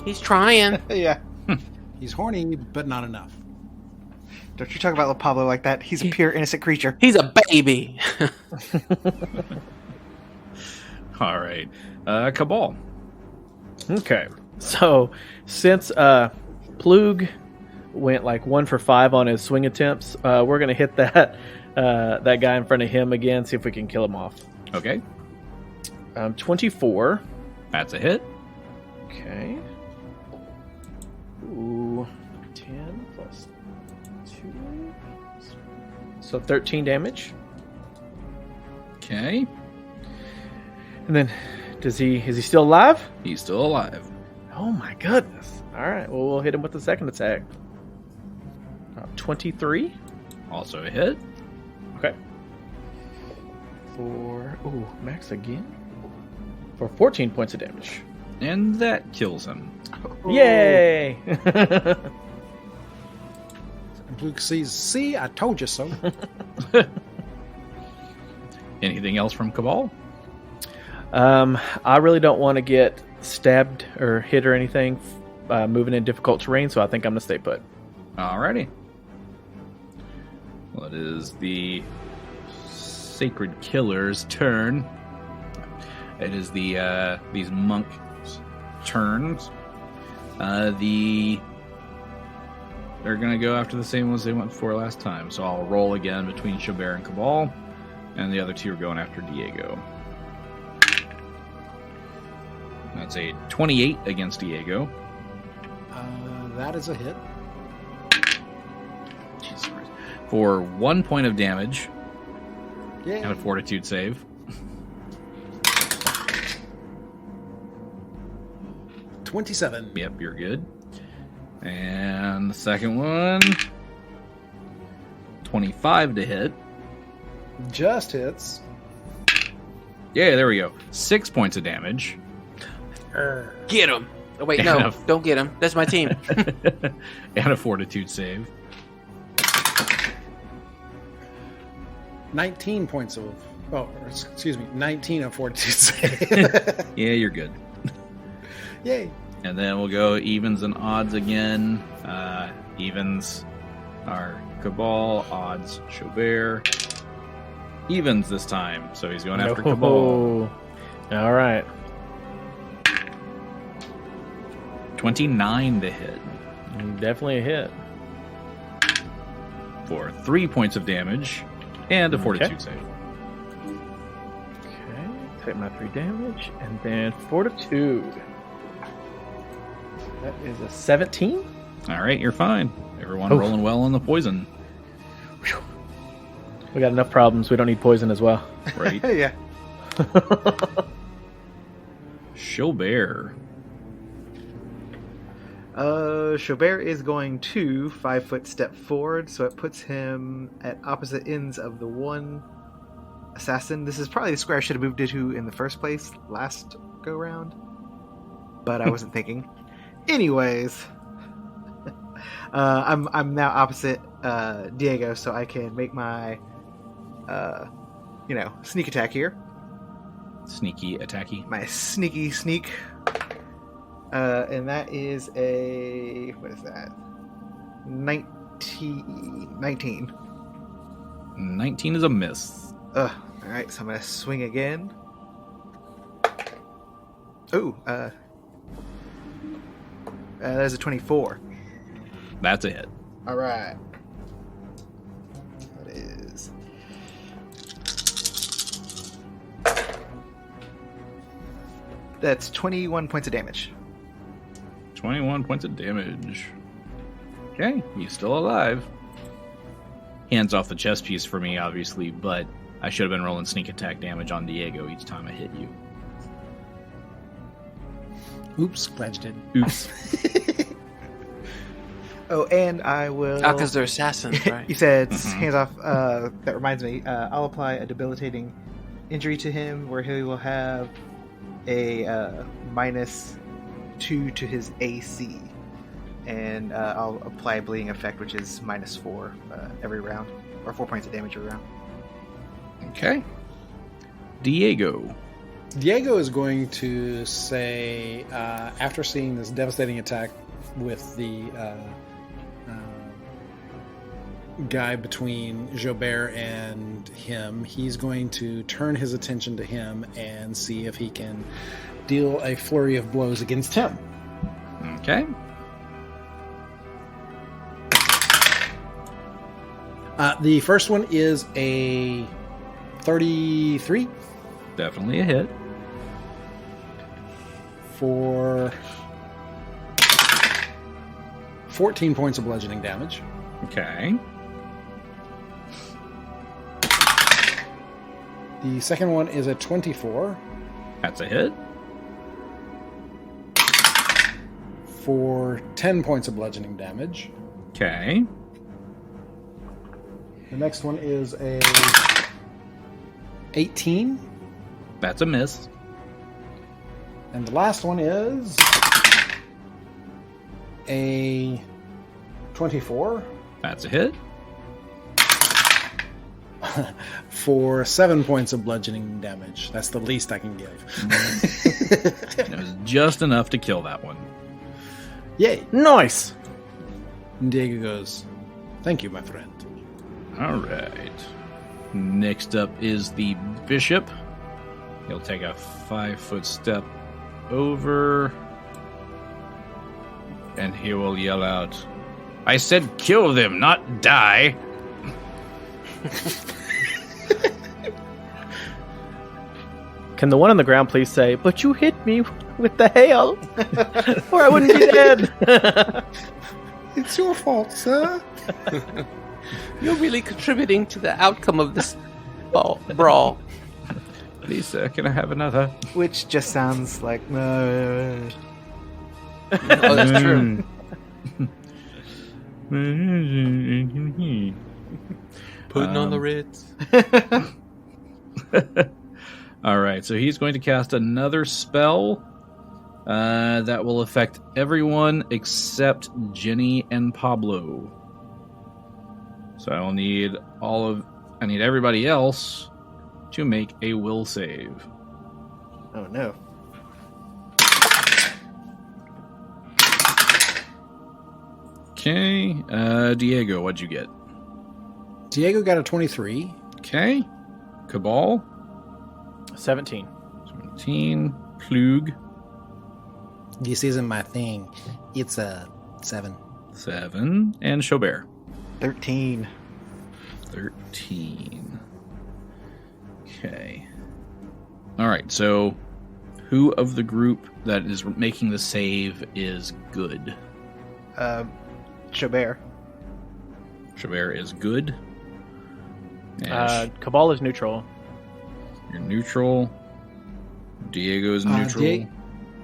He's trying. Yeah. He's horny, but not enough. Don't you talk about little Pablo like that. He's a pure innocent creature. He's a baby. All right. Kabal. Okay. So, since Plug went like 1 for 5 on his swing attempts, we're going to hit that guy in front of him again, see if we can kill him off. Okay. 24. That's a hit. Okay. Ooh. 10 plus 2. So 13 damage. Okay. And then, is he still alive? He's still alive. Oh my goodness. Alright, well, we'll hit him with the second attack. 23. Also a hit. Okay. Max again. For 14 points of damage. And that kills him. Yay! And Luke sees, see, I told you so. Anything else from Kabal? I really don't want to get stabbed or hit or anything moving in difficult terrain, so I think I'm going to stay put. Alrighty. Well, it is the Sacred Killer's turn. It is these monks' turns. They're going to go after the same ones they went for last time. So I'll roll again between Xo'bere and Kabal, and the other two are going after Diego. That's a 28 against Diego. That is a hit. Jesus Christ. For 1 point of damage Yeah. and a fortitude save. 27. Yep, you're good. And the second one, 25 to hit. Just hits. Yeah, there we go. 6 points of damage. Get him. Oh, wait, no, don't get him. That's my team. And a fortitude save. 19 points of... Oh, excuse me. 19 of fortitude save. Yeah, you're good. Yay. And then we'll go evens and odds again. Evens are Kabal, odds Xo'bere. Evens this time, so he's going after Kabal. All right. 29 to hit. Definitely a hit. For 3 points of damage and a fortitude save. Okay, take my 3 damage, and then fortitude. That is a 17. All right, you're fine. Everyone rolling well on the poison. Whew. We got enough problems. We don't need poison as well. Right? Yeah. Xo'bere. Xo'bere is going to 5-foot step forward, so it puts him at opposite ends of the one assassin. This is probably the square I should have moved it to in the first place last go round, but I wasn't thinking. Anyways, I'm now opposite Diego, so I can make my sneak attack here. Sneaky attacky. My sneaky sneak. And that is a... What is that? 19. 19 is a miss. Alright, so I'm going to swing again. Oh, there's a 24. That's a hit. Alright. That is... That's 21 points of damage. 21 points of damage. Okay, he's still alive. Hands off the chest piece for me, obviously, but I should have been rolling sneak attack damage on Diego each time I hit you. Oops, glad you did. Oops. Oh, and I will... Oh, because they're assassins, right? You said hands off. That reminds me. I'll apply a debilitating injury to him where he will have a -2 to his AC. And I'll apply a bleeding effect, which is -4 every round. Or 4 points of damage every round. Okay. Diego. Diego is going to say, after seeing this devastating attack with the guy between Xo'bere and him, he's going to turn his attention to him and see if he can deal a flurry of blows against him. Okay. The first one is a 33 Definitely a hit. for 14 points of bludgeoning damage. Okay. The second one is a 24 That's a hit. for 10 points of bludgeoning damage. Okay. The next one is a 18. That's a miss. And the last one is a 24 That's a hit. for 7 points of bludgeoning damage. That's the least I can give. It was just enough to kill that one. Yay! Nice. And Diego goes, "Thank you, my friend." All right. Next up is the bishop. He'll take a 5-foot step over, and he will yell out, "I said kill them, not die." Can the one on the ground please say, "But you hit me with the hail, or I wouldn't be dead"? It's your fault, sir. You're really contributing to the outcome of this brawl. Please, sir, can I have another? Which just sounds like... Oh, that's true. Putting on the Ritz. All right, so he's going to cast another spell. That will affect everyone except Genny and Pablo. So I need everybody else to make a will save. Oh no. Okay. Diego, what'd you get? Diego got a 23. Okay. Kabal, 17. 17. Plug, This isn't my thing. It's a 7. 7. And Xo'bere, 13. 13. Okay. All right, so who of the group that is making the save is good? Xo'bere. Xo'bere is good. And Kabal is neutral. you're neutral. Diego is neutral.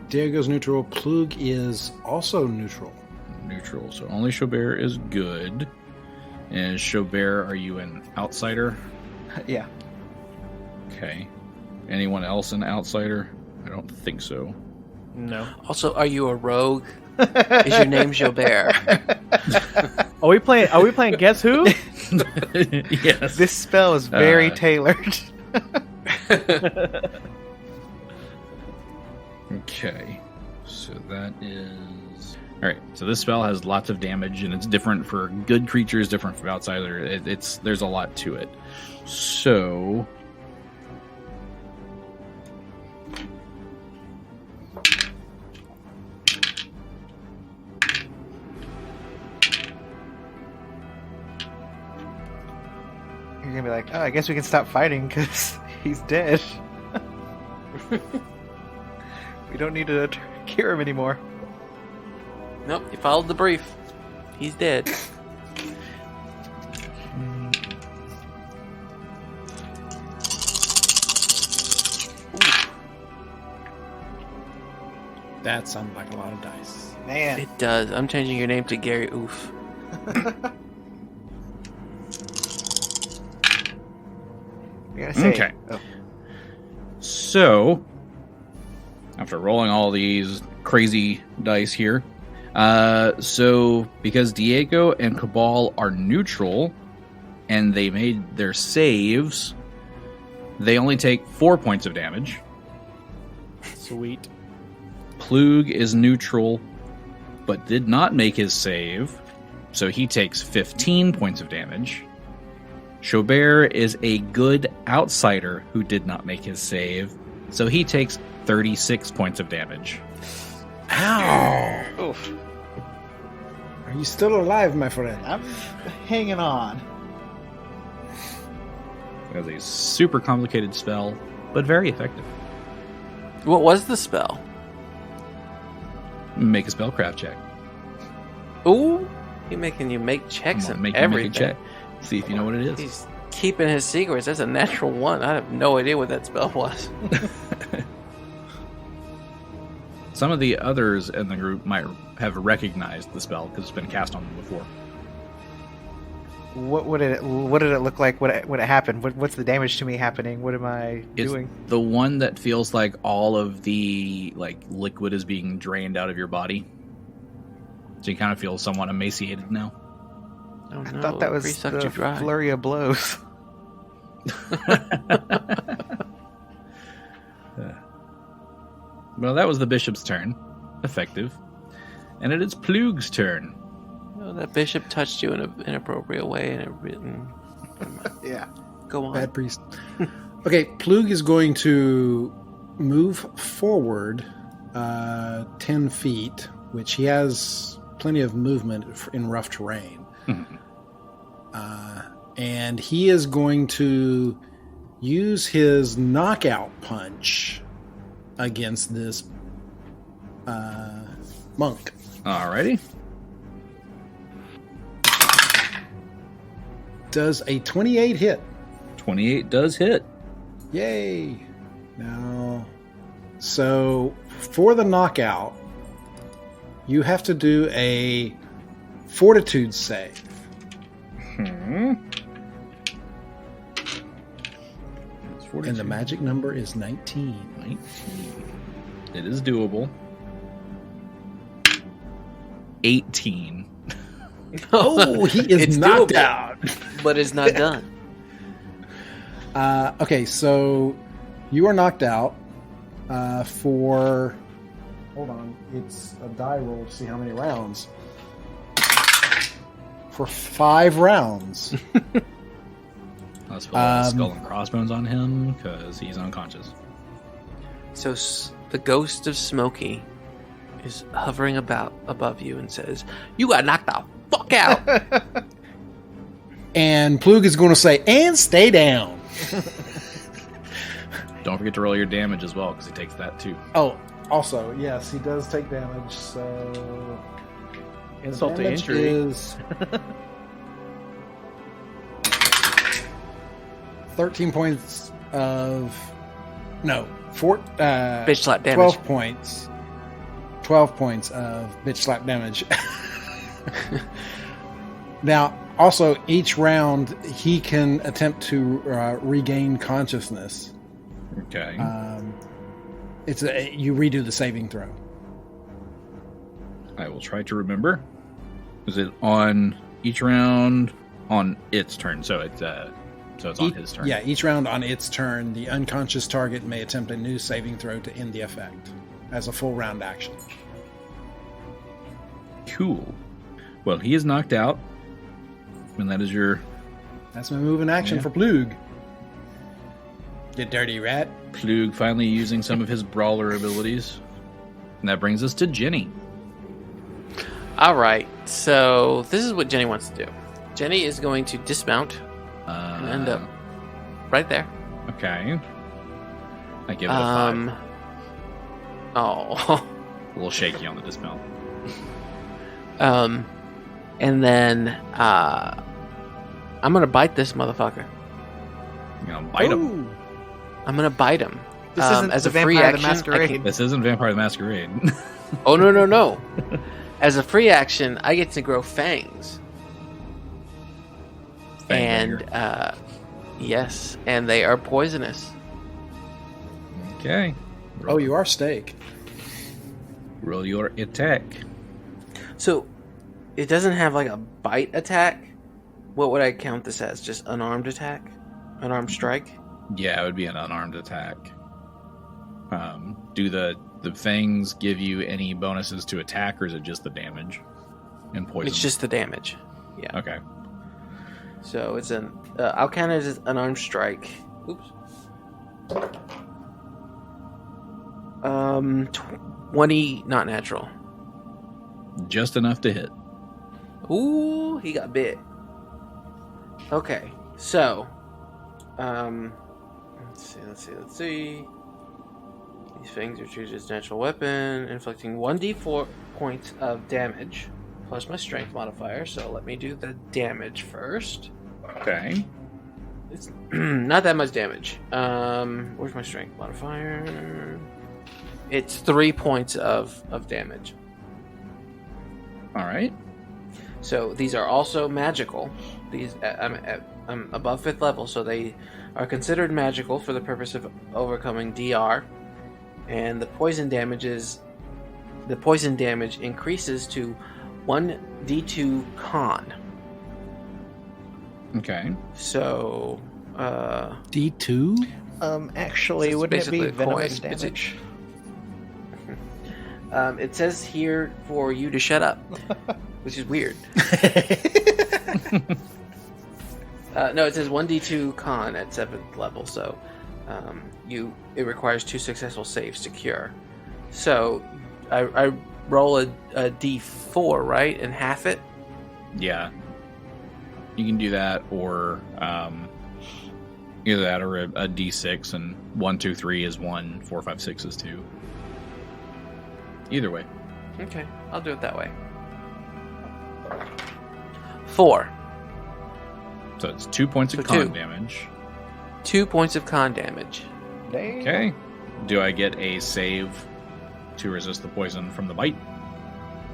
Diego's neutral. Plug is also neutral. Neutral. So only Xo'bere is good. And Xo'bere, are you an outsider? Yeah. Okay. Anyone else an outsider? I don't think so. No. Also, are you a rogue? Is your name Xo'bere? Are we playing Guess Who? Yes. This spell is very tailored. Okay. So that is... Alright, so this spell has lots of damage, and it's different for good creatures, different for outsider. There's a lot to it. So... You're gonna be like, oh, I guess we can stop fighting because he's dead. We don't need to cure him anymore. Nope, you followed the brief. He's dead. That sounds like a lot of dice. Man. It does. I'm changing your name to Gary Oof. You gotta say. Okay. Oh. So, after rolling all these crazy dice here, so because Diego and Kabal are neutral, and they made their saves, they only take 4 points of damage. Sweet. Plug is neutral, but did not make his save, so he takes 15 points of damage. Xo'bere is a good outsider who did not make his save, so he takes 36 points of damage. Ow! Oof. Are you still alive, my friend? I'm hanging on. It was a super complicated spell, but very effective. What was the spell? Make a spellcraft check. Ooh, he's making you make checks and everything. Make a check. See if you know what it is. He's keeping his secrets. That's a natural one. I have no idea what that spell was. Some of the others in the group might have recognized the spell because it's been cast on them before. What did it look like when it happened? What's the damage to me happening? What am I doing? The one that feels like all of the liquid is being drained out of your body. So you kind of feel somewhat emaciated now. Oh, no. I thought that was Pre-sucked you the dry. flurry of blows. Well, that was the bishop's turn. Effective. And it is Plug's turn. Oh, that bishop touched you in an inappropriate way, and it written. Yeah. Go on. Bad priest. Okay, Plug is going to move forward 10 feet, which he has plenty of movement in rough terrain. And he is going to use his knockout punch against this monk. Alrighty. Does a 28 hit? 28 does hit. Yay! Now, so for the knockout, you have to do a fortitude save. It's 42. And the magic number is 19. 19. It is doable. 18. Oh, he is It's knocked doable. out. But it's not done. Okay, so you are knocked out for. Hold on, it's a die roll to see how many rounds. For 5 rounds. Let's put skull and crossbones on him because he's unconscious. So the ghost of Smokey is hovering about above you and says, "You got knocked the fuck out." And Plug is going to say, "And stay down." Don't forget to roll your damage as well because he takes that too. Oh, also, yes, he does take damage. So Insult to damage injury. is 13 points of Bitch slap damage. 12 points. 12 points of bitch slap damage. Now, also, each round he can attempt to regain consciousness. Okay. You redo the saving throw. I will try to remember. Is it on each round on its turn? So it's on his turn. Yeah, each round on its turn, the unconscious target may attempt a new saving throw to end the effect as a full round action. Cool. Well, he is knocked out. And that is your That's my move in action for Plug. You dirty rat. Plug finally using some of his brawler abilities. And that brings us to Genny. All right. So this is what Genny wants to do. Genny is going to dismount and end up right there. Okay. I give it a 5. Oh. A little shaky on the dismount. And then I'm gonna bite this motherfucker. You know, bite him. Ooh. I'm gonna bite him. This isn't as the a free Vampire the action. I Masquerade. can- This isn't Vampire the Masquerade. Oh no! As a free action, I get to grow fangs. And yes, and they are poisonous. Okay. Oh, you are steak. Roll your attack. So it doesn't have like a bite attack. What would I count this as? Just unarmed attack? Unarmed strike? Yeah, it would be an unarmed attack. Do the fangs give you any bonuses to attack, or is it just the damage and poison? It's just the damage. Yeah. Okay. So it's an. I'll count it as an unarmed strike. Oops. 20, not natural. Just enough to hit. Ooh, he got bit. Okay, so, let's see. These fangs are treated as natural weapon, inflicting 1d4 points of damage, plus my strength modifier. So let me do the damage first. Okay. It's not that much damage. Where's my strength modifier? It's 3 points of damage. All right. So these are also magical. I'm above 5th level, so they are considered magical for the purpose of overcoming DR. And the poison damage increases to 1d2 con. Okay. So D2? Actually, It's wouldn't it be basically a venomous coin. damage? it says here for you to shut up, which is weird. No, it says 1d2 con at 7th level, so it requires 2 successful saves to cure. So I roll a d4, right, and half it. Yeah. You can do that, or either that or a d6, and 1, 2, 3 is 1, 4, 5, 6 is 2. Either way. Okay, I'll do it that way. 4. So it's 2 points of So con 2. damage. 2 points of con damage. Damn. Okay. Do I get a save to resist the poison from the bite?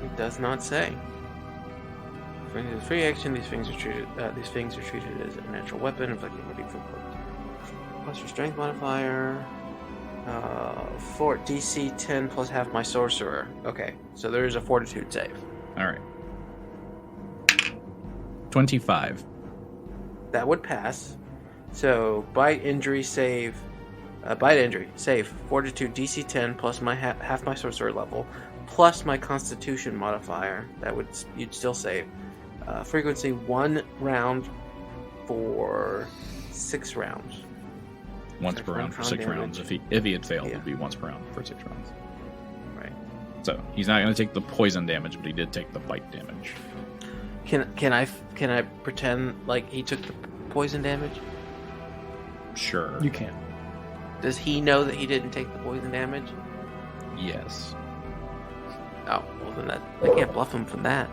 It does not say. For free action, these things are treated as a natural weapon, inflicting 1d4 plus your strength modifier. Fort DC 10 plus half my sorcerer. Okay, so there is a fortitude save. All right. 25. That would pass. So bite injury save, Fortitude DC 10 plus my half my sorcerer level, plus my Constitution modifier. You'd still save. Frequency 1 round for 6 rounds. Once per round for 6 rounds. If he had failed, it'd be once per round for 6 rounds. Right. So he's not going to take the poison damage, but he did take the bite damage. Can I pretend like he took the poison damage? Sure. You can. Does he know that he didn't take the poison damage? Yes. Oh, well then I can't bluff him from that.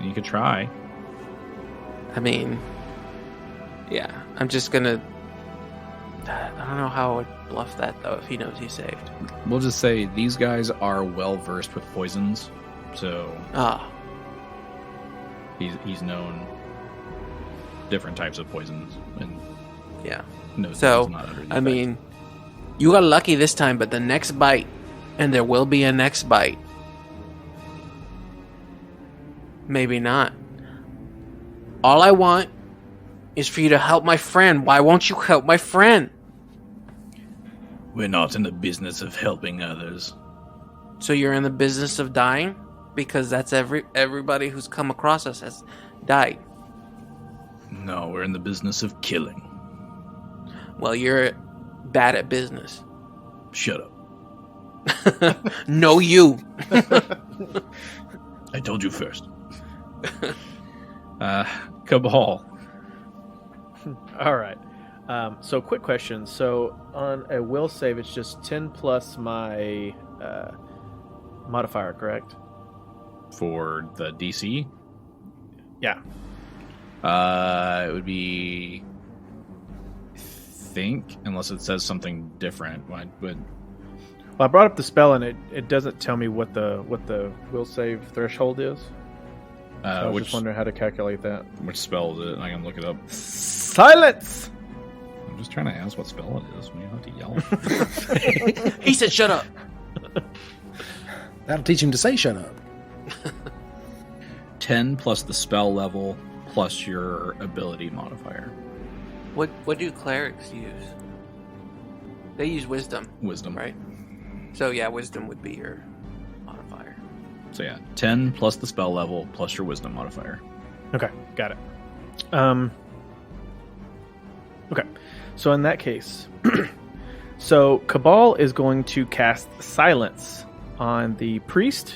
You could try. I mean, yeah, I'm just gonna. I don't know how I would bluff that though if he knows he's saved. We'll just say these guys are well versed with poisons, so he's known different types of poisons and yeah. knows So it's not under the I effect. mean, you got lucky this time, but the next bite, and there will be a next bite. Maybe not. All I want is for you to help my friend. Why won't you help my friend? We're not in the business of helping others. So you're in the business of dying? Because that's everybody who's come across us has died. No, we're in the business of killing. Well, you're bad at business. Shut up. No, you. I told you first. Kabal. All right. So, quick question. So, on a will save, it's just 10 plus my modifier, correct? For the DC? Yeah. It would be... think, unless it says something different. Well, I brought up the spell, and it doesn't tell me what the will save threshold is. So I was just wondering how to calculate that. Which spell is it? I can look it up. Silence! I'm just trying to ask what spell it is. We don't have to yell. He said shut up. That'll teach him to say shut up. 10 plus the spell level plus your ability modifier. What do clerics use? They use wisdom. Wisdom. Right? So yeah, wisdom would be your modifier. So yeah, 10 plus the spell level plus your wisdom modifier. Okay, got it. Okay, so in that case, so Kabal is going to cast Silence on the priest,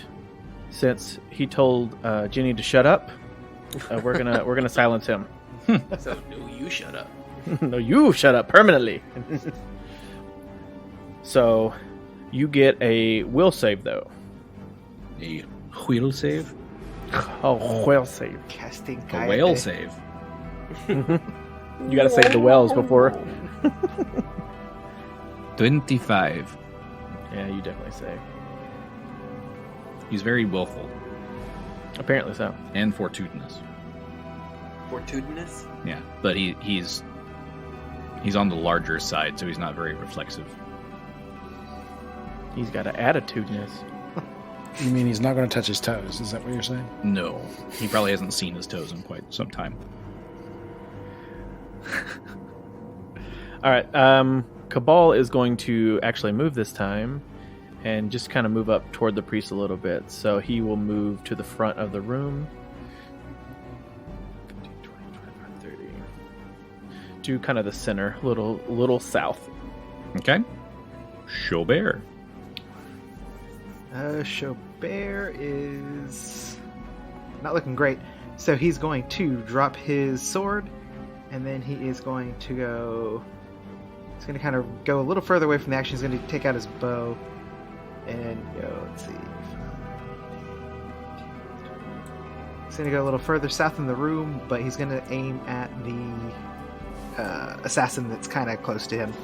since he told Genny to shut up. We're gonna silence him. So no, you shut up. No, you shut up permanently. So you get a will save though. A wheel save? Oh, whale save. Casting A whale save. You gotta save the whales before. 25. Yeah, you definitely save. He's very willful Apparently so. and fortuitous. Fortuitous? Yeah, but he's on the larger side, so he's not very reflexive. He's got an attitudeness. You mean he's not going to touch his toes? Is that what you're saying? No, he probably hasn't seen his toes in quite some time. All right. Kabal is going to actually move this time and just kind of move up toward the priest a little bit. So he will move to the front of the room. 15, 20, 25, 30. To kind of the center, little south. Okay. Xo'bere. Xo'bere is not looking great. So he's going to drop his sword, and then he is going to go... He's going to kind of go a little further away from the action. He's going to take out his bow and go, let's see. He's going to go a little further south in the room, but he's going to aim at the assassin that's kind of close to him,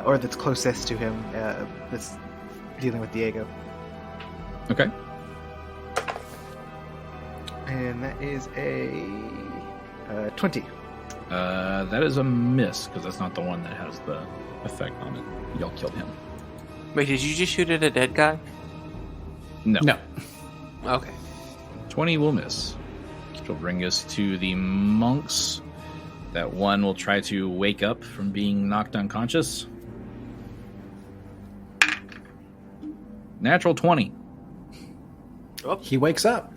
or that's closest to him, that's dealing with Diego. Okay. And that is a 20. That is a miss, because that's not the one that has the effect on it. Y'all killed him. Wait, did you just shoot at a dead guy? No. No. Okay. 20 will miss. Which will bring us to the monks. That one will try to wake up from being knocked unconscious. Natural 20. Oh. He wakes up.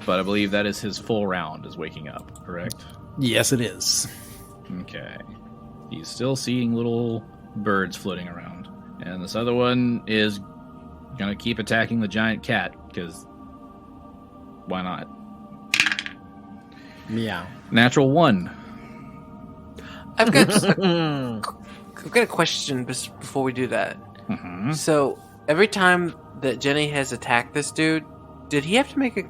But I believe that is his full round, is waking up, correct? Yes, it is. Okay. He's still seeing little birds floating around. And this other one is going to keep attacking the giant cat, because why not? Meow. Natural 1. I've got a question before we do that. Mm-hmm. So, every time that Genny has attacked this dude, did he have to make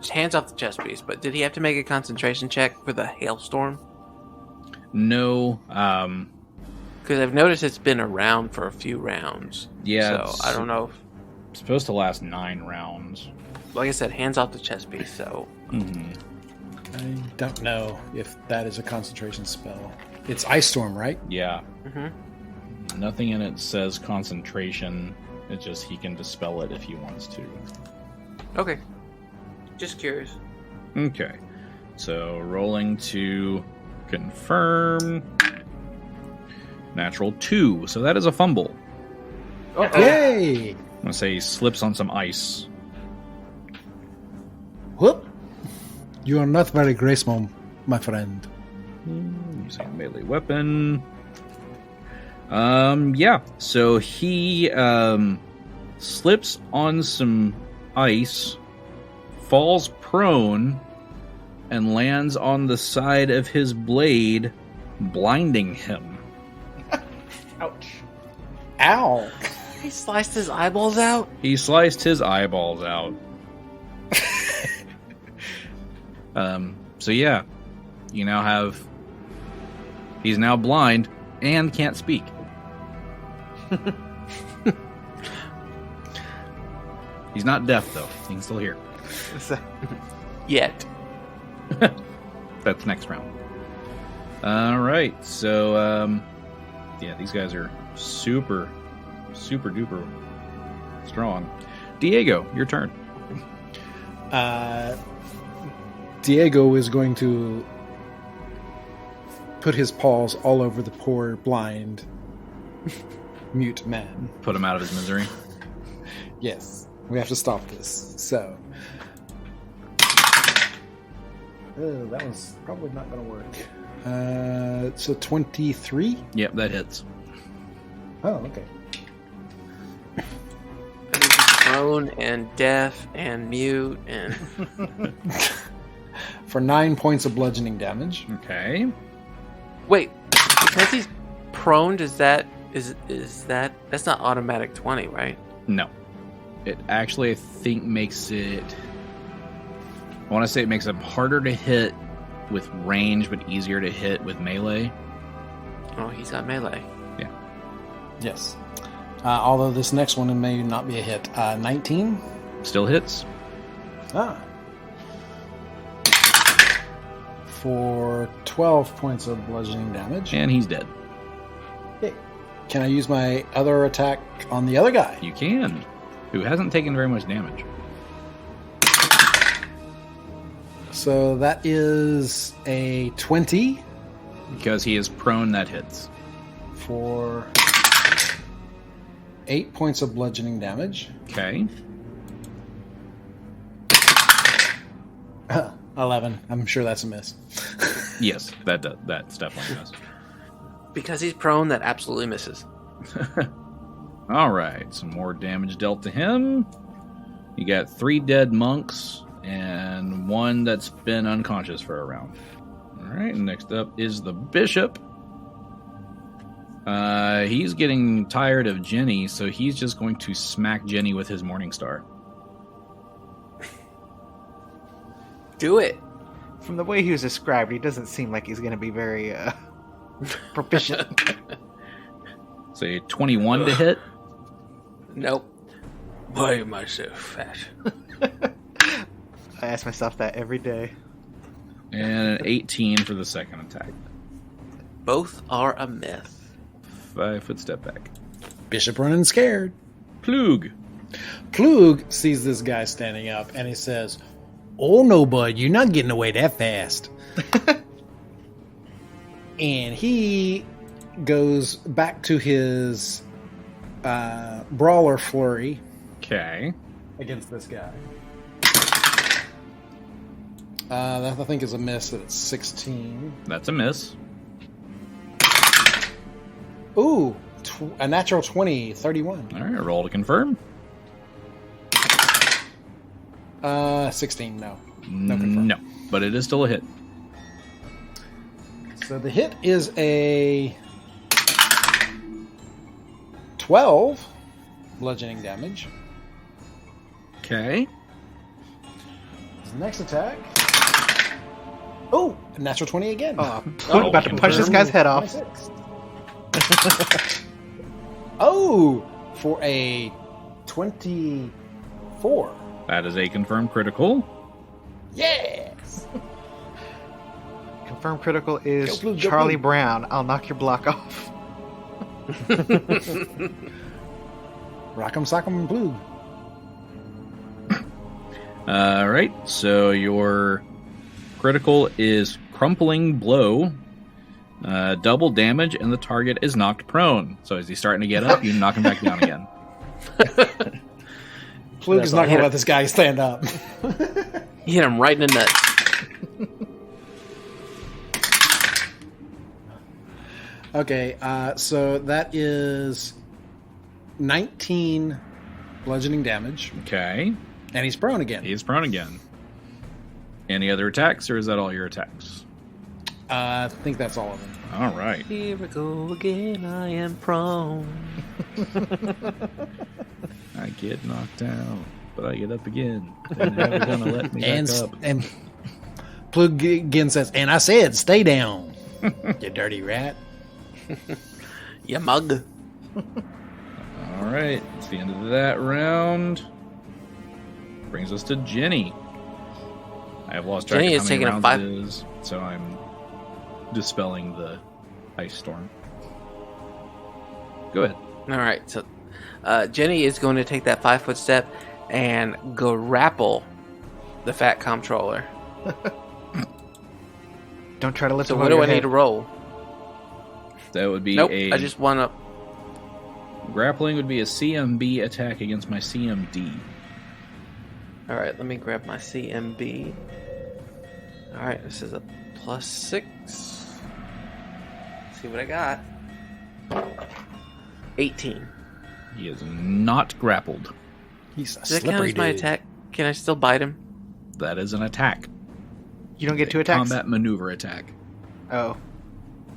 hands off the chest piece, but did he have to make a concentration check for the hailstorm? No. Because I've noticed it's been around for a few rounds. Yeah. So, I don't know. It's supposed to last 9 rounds. Like I said, hands off the chest piece, so... Mm-hmm. I don't know if that is a concentration spell. It's Ice Storm, right? Yeah. Mm-hmm. Nothing in it says concentration. It's just he can dispel it if he wants to. Okay. Just curious. Okay. So rolling to confirm. Natural 2. So that is a fumble. Yay! I'm going to say he slips on some ice. Whoop! You are not very graceful, my friend. Using a melee weapon. Yeah. So he slips on some ice, falls prone, and lands on the side of his blade, blinding him. Ouch. Ow! He sliced his eyeballs out? He sliced his eyeballs out. So yeah, you now have... He's now blind and can't speak. He's not deaf, though. He can still hear. Yet. That's next round. Alright, so, yeah, these guys are super duper strong. Diego, your turn. Diego is going to put his paws all over the poor blind mute man. Put him out of his misery. Yes, we have to stop this. So, that was probably not going to work. So 23. Yep, that hits. Oh, okay. And he's prone and deaf and mute and... For 9 points of bludgeoning damage. Okay. Wait, because he's prone, is that that's not automatic 20, right? No. It actually, I think, makes it... I want to say it makes it harder to hit with range, but easier to hit with melee. Oh, he's got melee. Yeah. Yes. Although this next one may not be a hit. 19? Still hits. Ah. For 12 points of bludgeoning damage. And he's dead. Okay. Can I use my other attack on the other guy? You can. Who hasn't taken very much damage. So that is a 20. Because he is prone, that hits. For 8 points of bludgeoning damage. Okay. 11. I'm sure that's a miss. Yes, that's definitely a miss. Because he's prone, that absolutely misses. All right, some more damage dealt to him. You got 3 dead monks and 1 that's been unconscious for a round. All right, next up is the bishop. He's getting tired of Genny, so he's just going to smack Genny with his Morning Star. Do it. From the way he was described, he doesn't seem like he's going to be very proficient. Say 21 to hit. Nope. Why am I so fat? I ask myself that every day. And an 18 for the second attack. Both are a myth. 5 foot step back. Bishop running scared. Plug. Plug sees this guy standing up, and he says, "Oh no, bud, you're not getting away that fast." And he goes back to his brawler flurry. Okay. Against this guy. That I think is a miss. That it's 16. That's a miss. Ooh, a natural 20, 31. All right, roll to confirm. 16, no. No confirm. No, but it is still a hit. So the hit is a 12 bludgeoning damage. Okay. His next attack. Oh, a natural 20 again. Plug about to punch this guy's head off. 26. Oh, for a 24. That is a confirmed critical. Yes. Confirmed critical is Go Plug, go Charlie Plug. Brown. I'll knock your block off. Rock'em sock'em plug. All right, so your critical is crumpling blow, double damage, and the target is knocked prone. So as he's starting to get up, you knock him back down again. Plug is not going to let this guy stand up. You hit him right in the nuts. Okay, so that is 19 bludgeoning damage, Okay, and he's prone again. he is prone again. Any other attacks, or is that all your attacks? I think that's all of them. All right. Here we go again, I am prone. I get knocked out, but I get up again. They're never gonna let me back up. And Plug again says, "And I said, stay down, you dirty rat." You mug. All right, it's the end of that round. Brings us to Genny. I have lost track Genny of is how many taking a rounds 5 it is, so I'm dispelling the ice storm. Go ahead. All right, so Genny is going to take that 5-foot step and grapple the fat comptroller. Don't try to lift So him what over do your I need head. to roll? That would be Nope, a I just want to... grappling would be a CMB attack against my CMD. All right, let me grab my CMB. All right, this is a +6. See what I got. 18. He is not grappled. He's a Does that count slippery as my dude. attack? Can I still bite him? That is an attack. You don't get 2 attacks? Combat maneuver attack. Oh.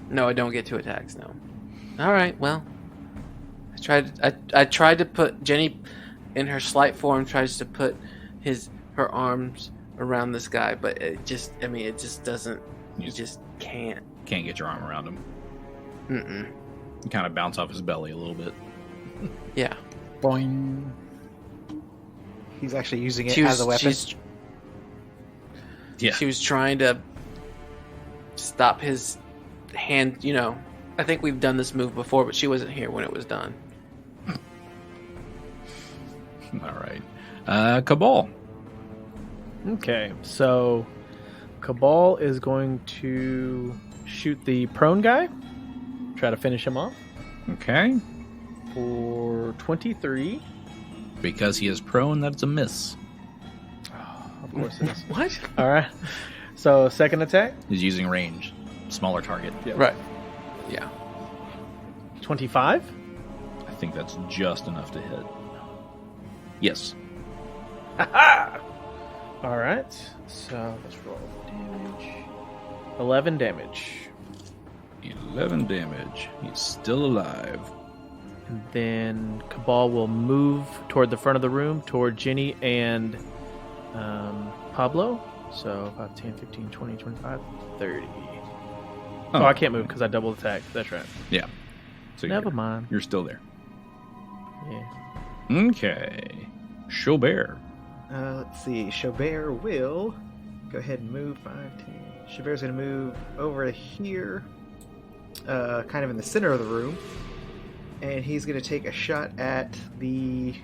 No, I don't get 2 attacks. No. All right. Well, I tried to put Genny in her slight form. Tries to put her arms around this guy, but it just doesn't. You just can't. Can't get your arm around him. Mm-mm. You kind of bounce off his belly a little bit. Yeah. Boing. He's actually using it as a weapon. Yeah. She was trying to stop his hand. You know, I think we've done this move before, but she wasn't here when it was done. All right. Kabal. Okay, so Kabal is going to shoot the prone guy, try to finish him off Okay. for 23. Because he is prone, that's a miss. Of course it is. What? All right. So second attack, He's using range. Smaller target. Right. Yeah. 25. I think that's just enough to hit. Yes. All right. So let's roll damage. 11 damage. 11 damage. He's still alive. And then Kabal will move toward the front of the room, toward Genny and Pablo. So 5, 10, 15, 20, 25, 30. Oh, I can't move because I double attacked. That's right. Yeah. So Never mind. You're still there. Yeah. Okay. Xo'bere. Let's see. Xo'bere will go ahead and move 5, 10. Xo'bere's going to move over here, kind of in the center of the room. And he's going to take a shot at the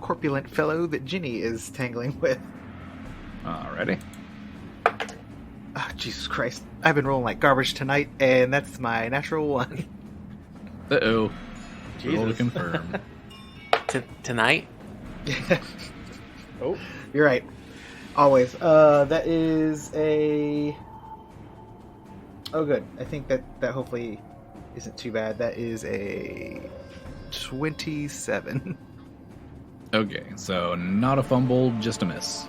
corpulent fellow that Genny is tangling with. Alrighty. Oh, Jesus Christ. I've been rolling like garbage tonight, and that's my natural 1. Uh-oh. Jesus. Roll to confirm. Tonight? Oh, you're right. Always. That is a... Oh, good. I think that hopefully isn't too bad. That is a 27. Okay, so not a fumble, just a miss.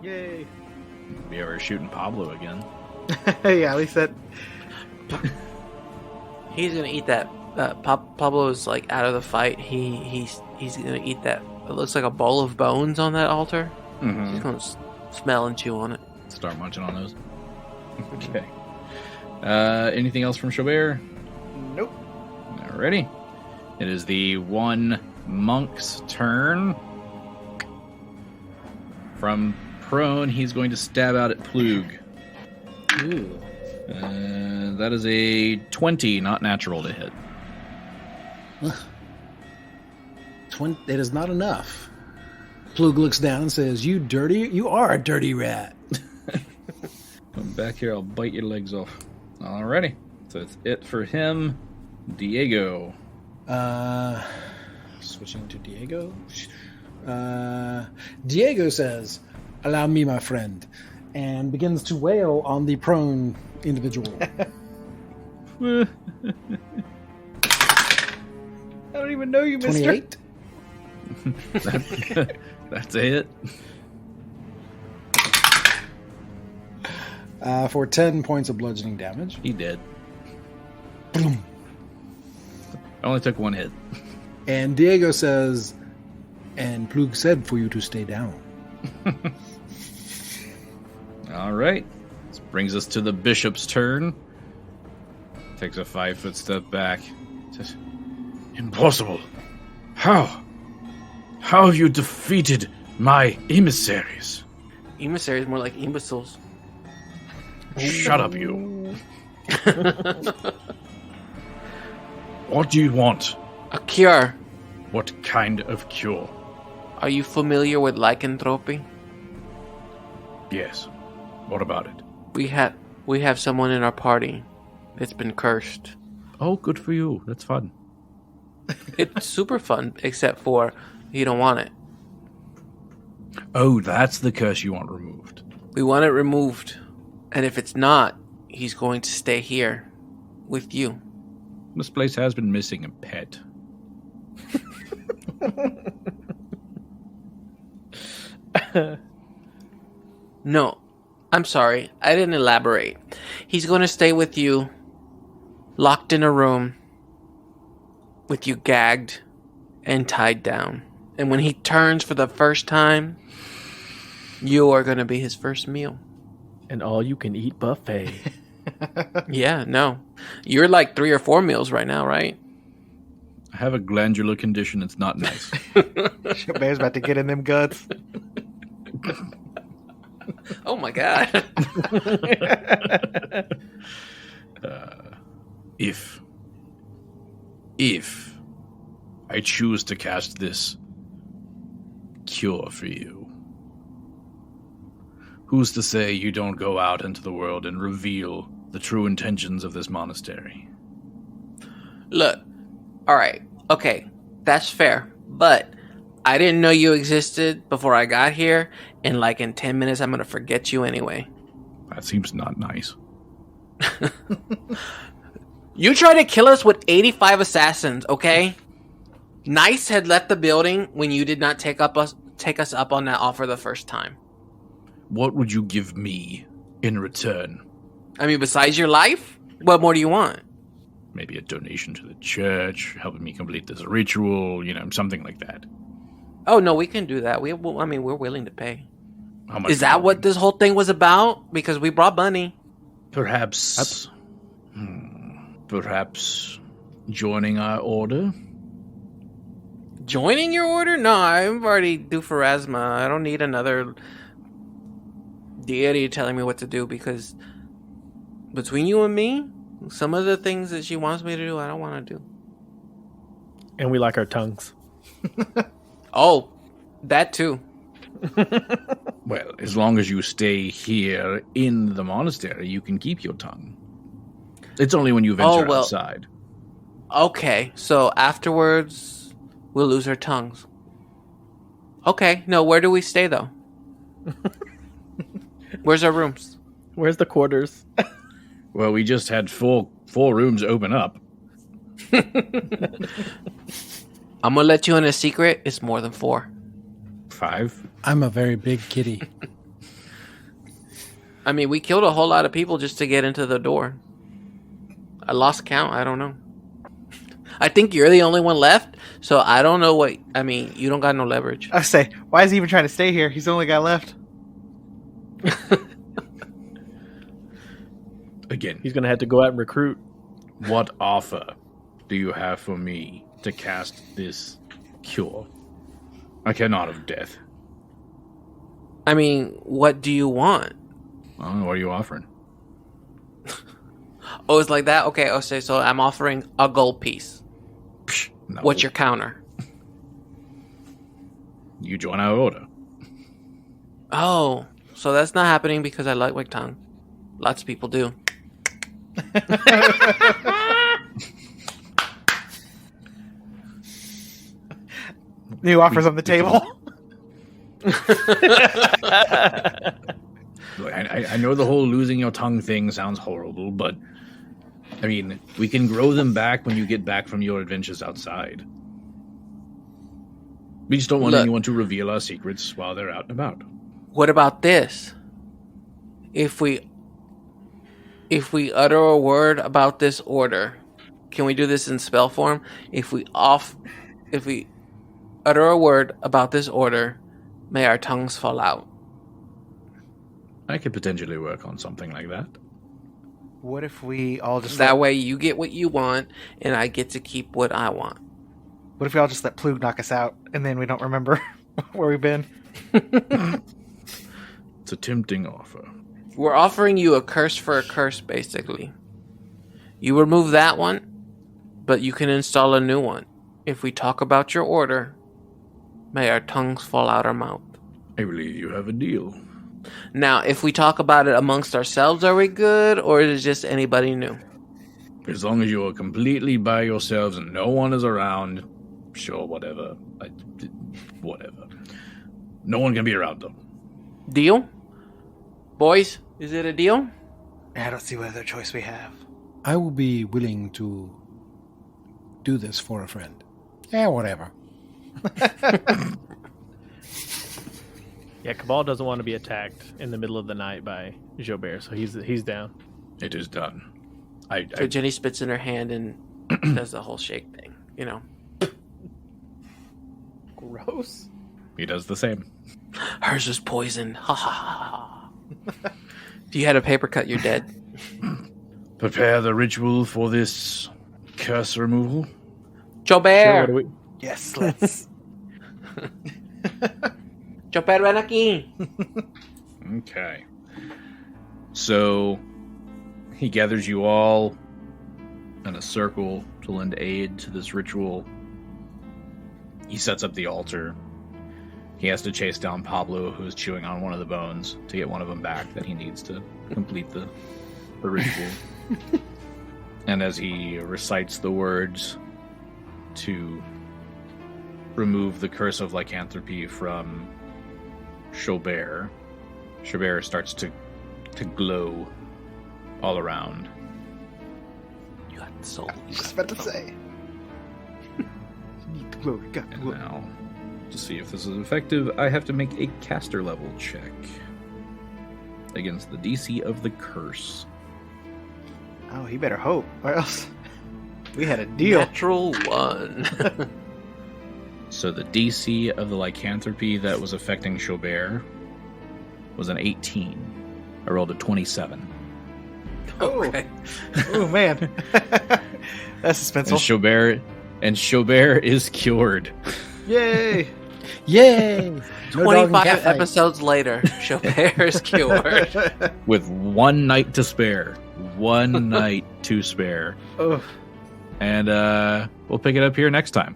Yay. Be ever shooting Pablo again. Yeah, at least that... He's gonna eat that. Pablo's like out of the fight. He's gonna eat that. It looks like a bowl of bones on that altar. Mm-hmm. He's gonna smell and chew on it. Start munching on those. Okay. Anything else from Xo'bere? Nope. Alrighty. It is the one monk's turn. From prone, he's going to stab out at Plug. Ooh. That is a 20, not natural to hit. That is not enough. Plug looks down and says, You are a dirty rat." Come back here, I'll bite your legs off. Alrighty. So that's it for him. Diego. Switching to Diego. Diego says, "Allow me, my friend," and begins to wail on the prone individual. I don't even know you, mister. 28. That's a hit. For 10 points of bludgeoning damage. He did. Boom. I only took one hit. And Diego says, "And Plug said for you to stay down." All right. This brings us to the bishop's turn. Takes a 5-foot step back. Says, "Impossible. How? How have you defeated my emissaries?" Emissaries more like imbeciles. Shut up, you. What do you want? A cure. What kind of cure? Are you familiar with lycanthropy? Yes. What about it? We have someone in our party that's been cursed. Oh, good for you. That's fun. It's super fun, except for you don't want it. Oh, that's the curse you want removed. We want it removed. And if it's not, he's going to stay here with you. This place has been missing a pet. No, I'm sorry. I didn't elaborate. He's going to stay with you, locked in a room, with you gagged and tied down. And when he turns for the first time, you are going to be his first meal. An all-you-can-eat buffet. Yeah, no. You're like 3 or 4 meals right now, right? I have a glandular condition. It's not nice. Xo'bere's about to get in them guts. Oh my god. If I choose to cast this cure for you, who's to say you don't go out into the world and reveal the true intentions of this monastery? Look, alright, okay, that's fair, but I didn't know you existed before I got here, and like in 10 minutes I'm gonna forget you anyway. That seems not nice. You tried to kill us with 85 assassins, okay? Nice had left the building when you did not take us up on that offer the first time. What would you give me in return? I mean, besides your life, what more do you want? Maybe a donation to the church, helping me complete this ritual, something like that. Oh no, we can do that. We're willing to pay. How much Is that what this whole thing was about? Because we brought money. Perhaps joining our order? Joining your order? No, I'm already due for asthma. I don't need another deity telling me what to do, because between you and me, some of the things that she wants me to do, I don't want to do. And we like our tongues. Oh, that too. Well, as long as you stay here in the monastery, you can keep your tongue. It's only when you venture outside. Okay, so afterwards, we'll lose our tongues. Okay, no, where do we stay, though? Where's our rooms? Where's the quarters? Well, we just had four rooms open up. I'm gonna let you in a secret. It's more than 4. 5? I'm a very big kitty. I mean, we killed a whole lot of people just to get into the door. I lost count. I don't know. I think you're the only one left, so I don't know what... I mean, you don't got no leverage. I say, why is he even trying to stay here? He's the only guy left. Again, He's going to have to go out and recruit. what offer do you have for me to cast this cure? I cannot of death. I mean, what do you want? Well, what are you offering? Oh, it's like that? Okay, I'll say, so I'm offering a gold piece. Psh, no. What's your counter? You join our order. Oh, so that's not happening because I like my tongue. Lots of people do. New offers on the table. Look, I know the whole losing your tongue thing sounds horrible, but I mean, we can grow them back when you get back from your adventures outside. We just don't want anyone to reveal our secrets while they're out and about. What about this? If we utter a word about this order, can we do this in spell form? If we utter a word about this order, may our tongues fall out. I could potentially work on something like that. What if we all just That way you get what you want, and I get to keep what I want. What if we all just let Plug knock us out, and then we don't remember where we've been? It's a tempting offer. We're offering you a curse for a curse, basically. You remove that one, but you can install a new one. If we talk about your order, may our tongues fall out our mouth. I believe you have a deal. Now, if we talk about it amongst ourselves, are we good, or is it just anybody new? As long as you are completely by yourselves and no one is around, sure, whatever. Whatever. No one can be around them. Deal? Boys, is it a deal? I don't see what other choice we have. I will be willing to do this for a friend. Yeah, whatever. Yeah, Kabal doesn't want to be attacked in the middle of the night by Xo'bere, so he's down. It is done. So Genny spits in her hand and does the whole shake thing, you know. Gross. He does the same. Hers is poisoned. Ha ha ha. If you had a paper cut, you're dead. Prepare the ritual for this curse removal. Xo'bere! Sure, Yes, let's. Xo'bere, ven aquí! Okay. So he gathers you all in a circle to lend aid to this ritual. He sets up the altar. He has to chase down Pablo, who is chewing on one of the bones, to get one of them back that he needs to complete the ritual. And as he recites the words to remove the curse of lycanthropy from Xo'bere, Xo'bere starts to glow all around. You got the soul. I was just about to say. Need the glory, got the And glory. now, to see if this is effective, I have to make a caster level check against the DC of the curse. Oh, he better hope, or else we had a deal. Natural 1. So the DC of the lycanthropy that was affecting Xo'bere was an 18. I rolled a 27. Okay. Oh man, that's suspenseful. And Xo'bere is cured. Yay! Yay! No dog and 25 cat fight. episodes later, Xo'bere is cured. With one night to spare. One night to spare. Oh. And we'll pick it up here next time.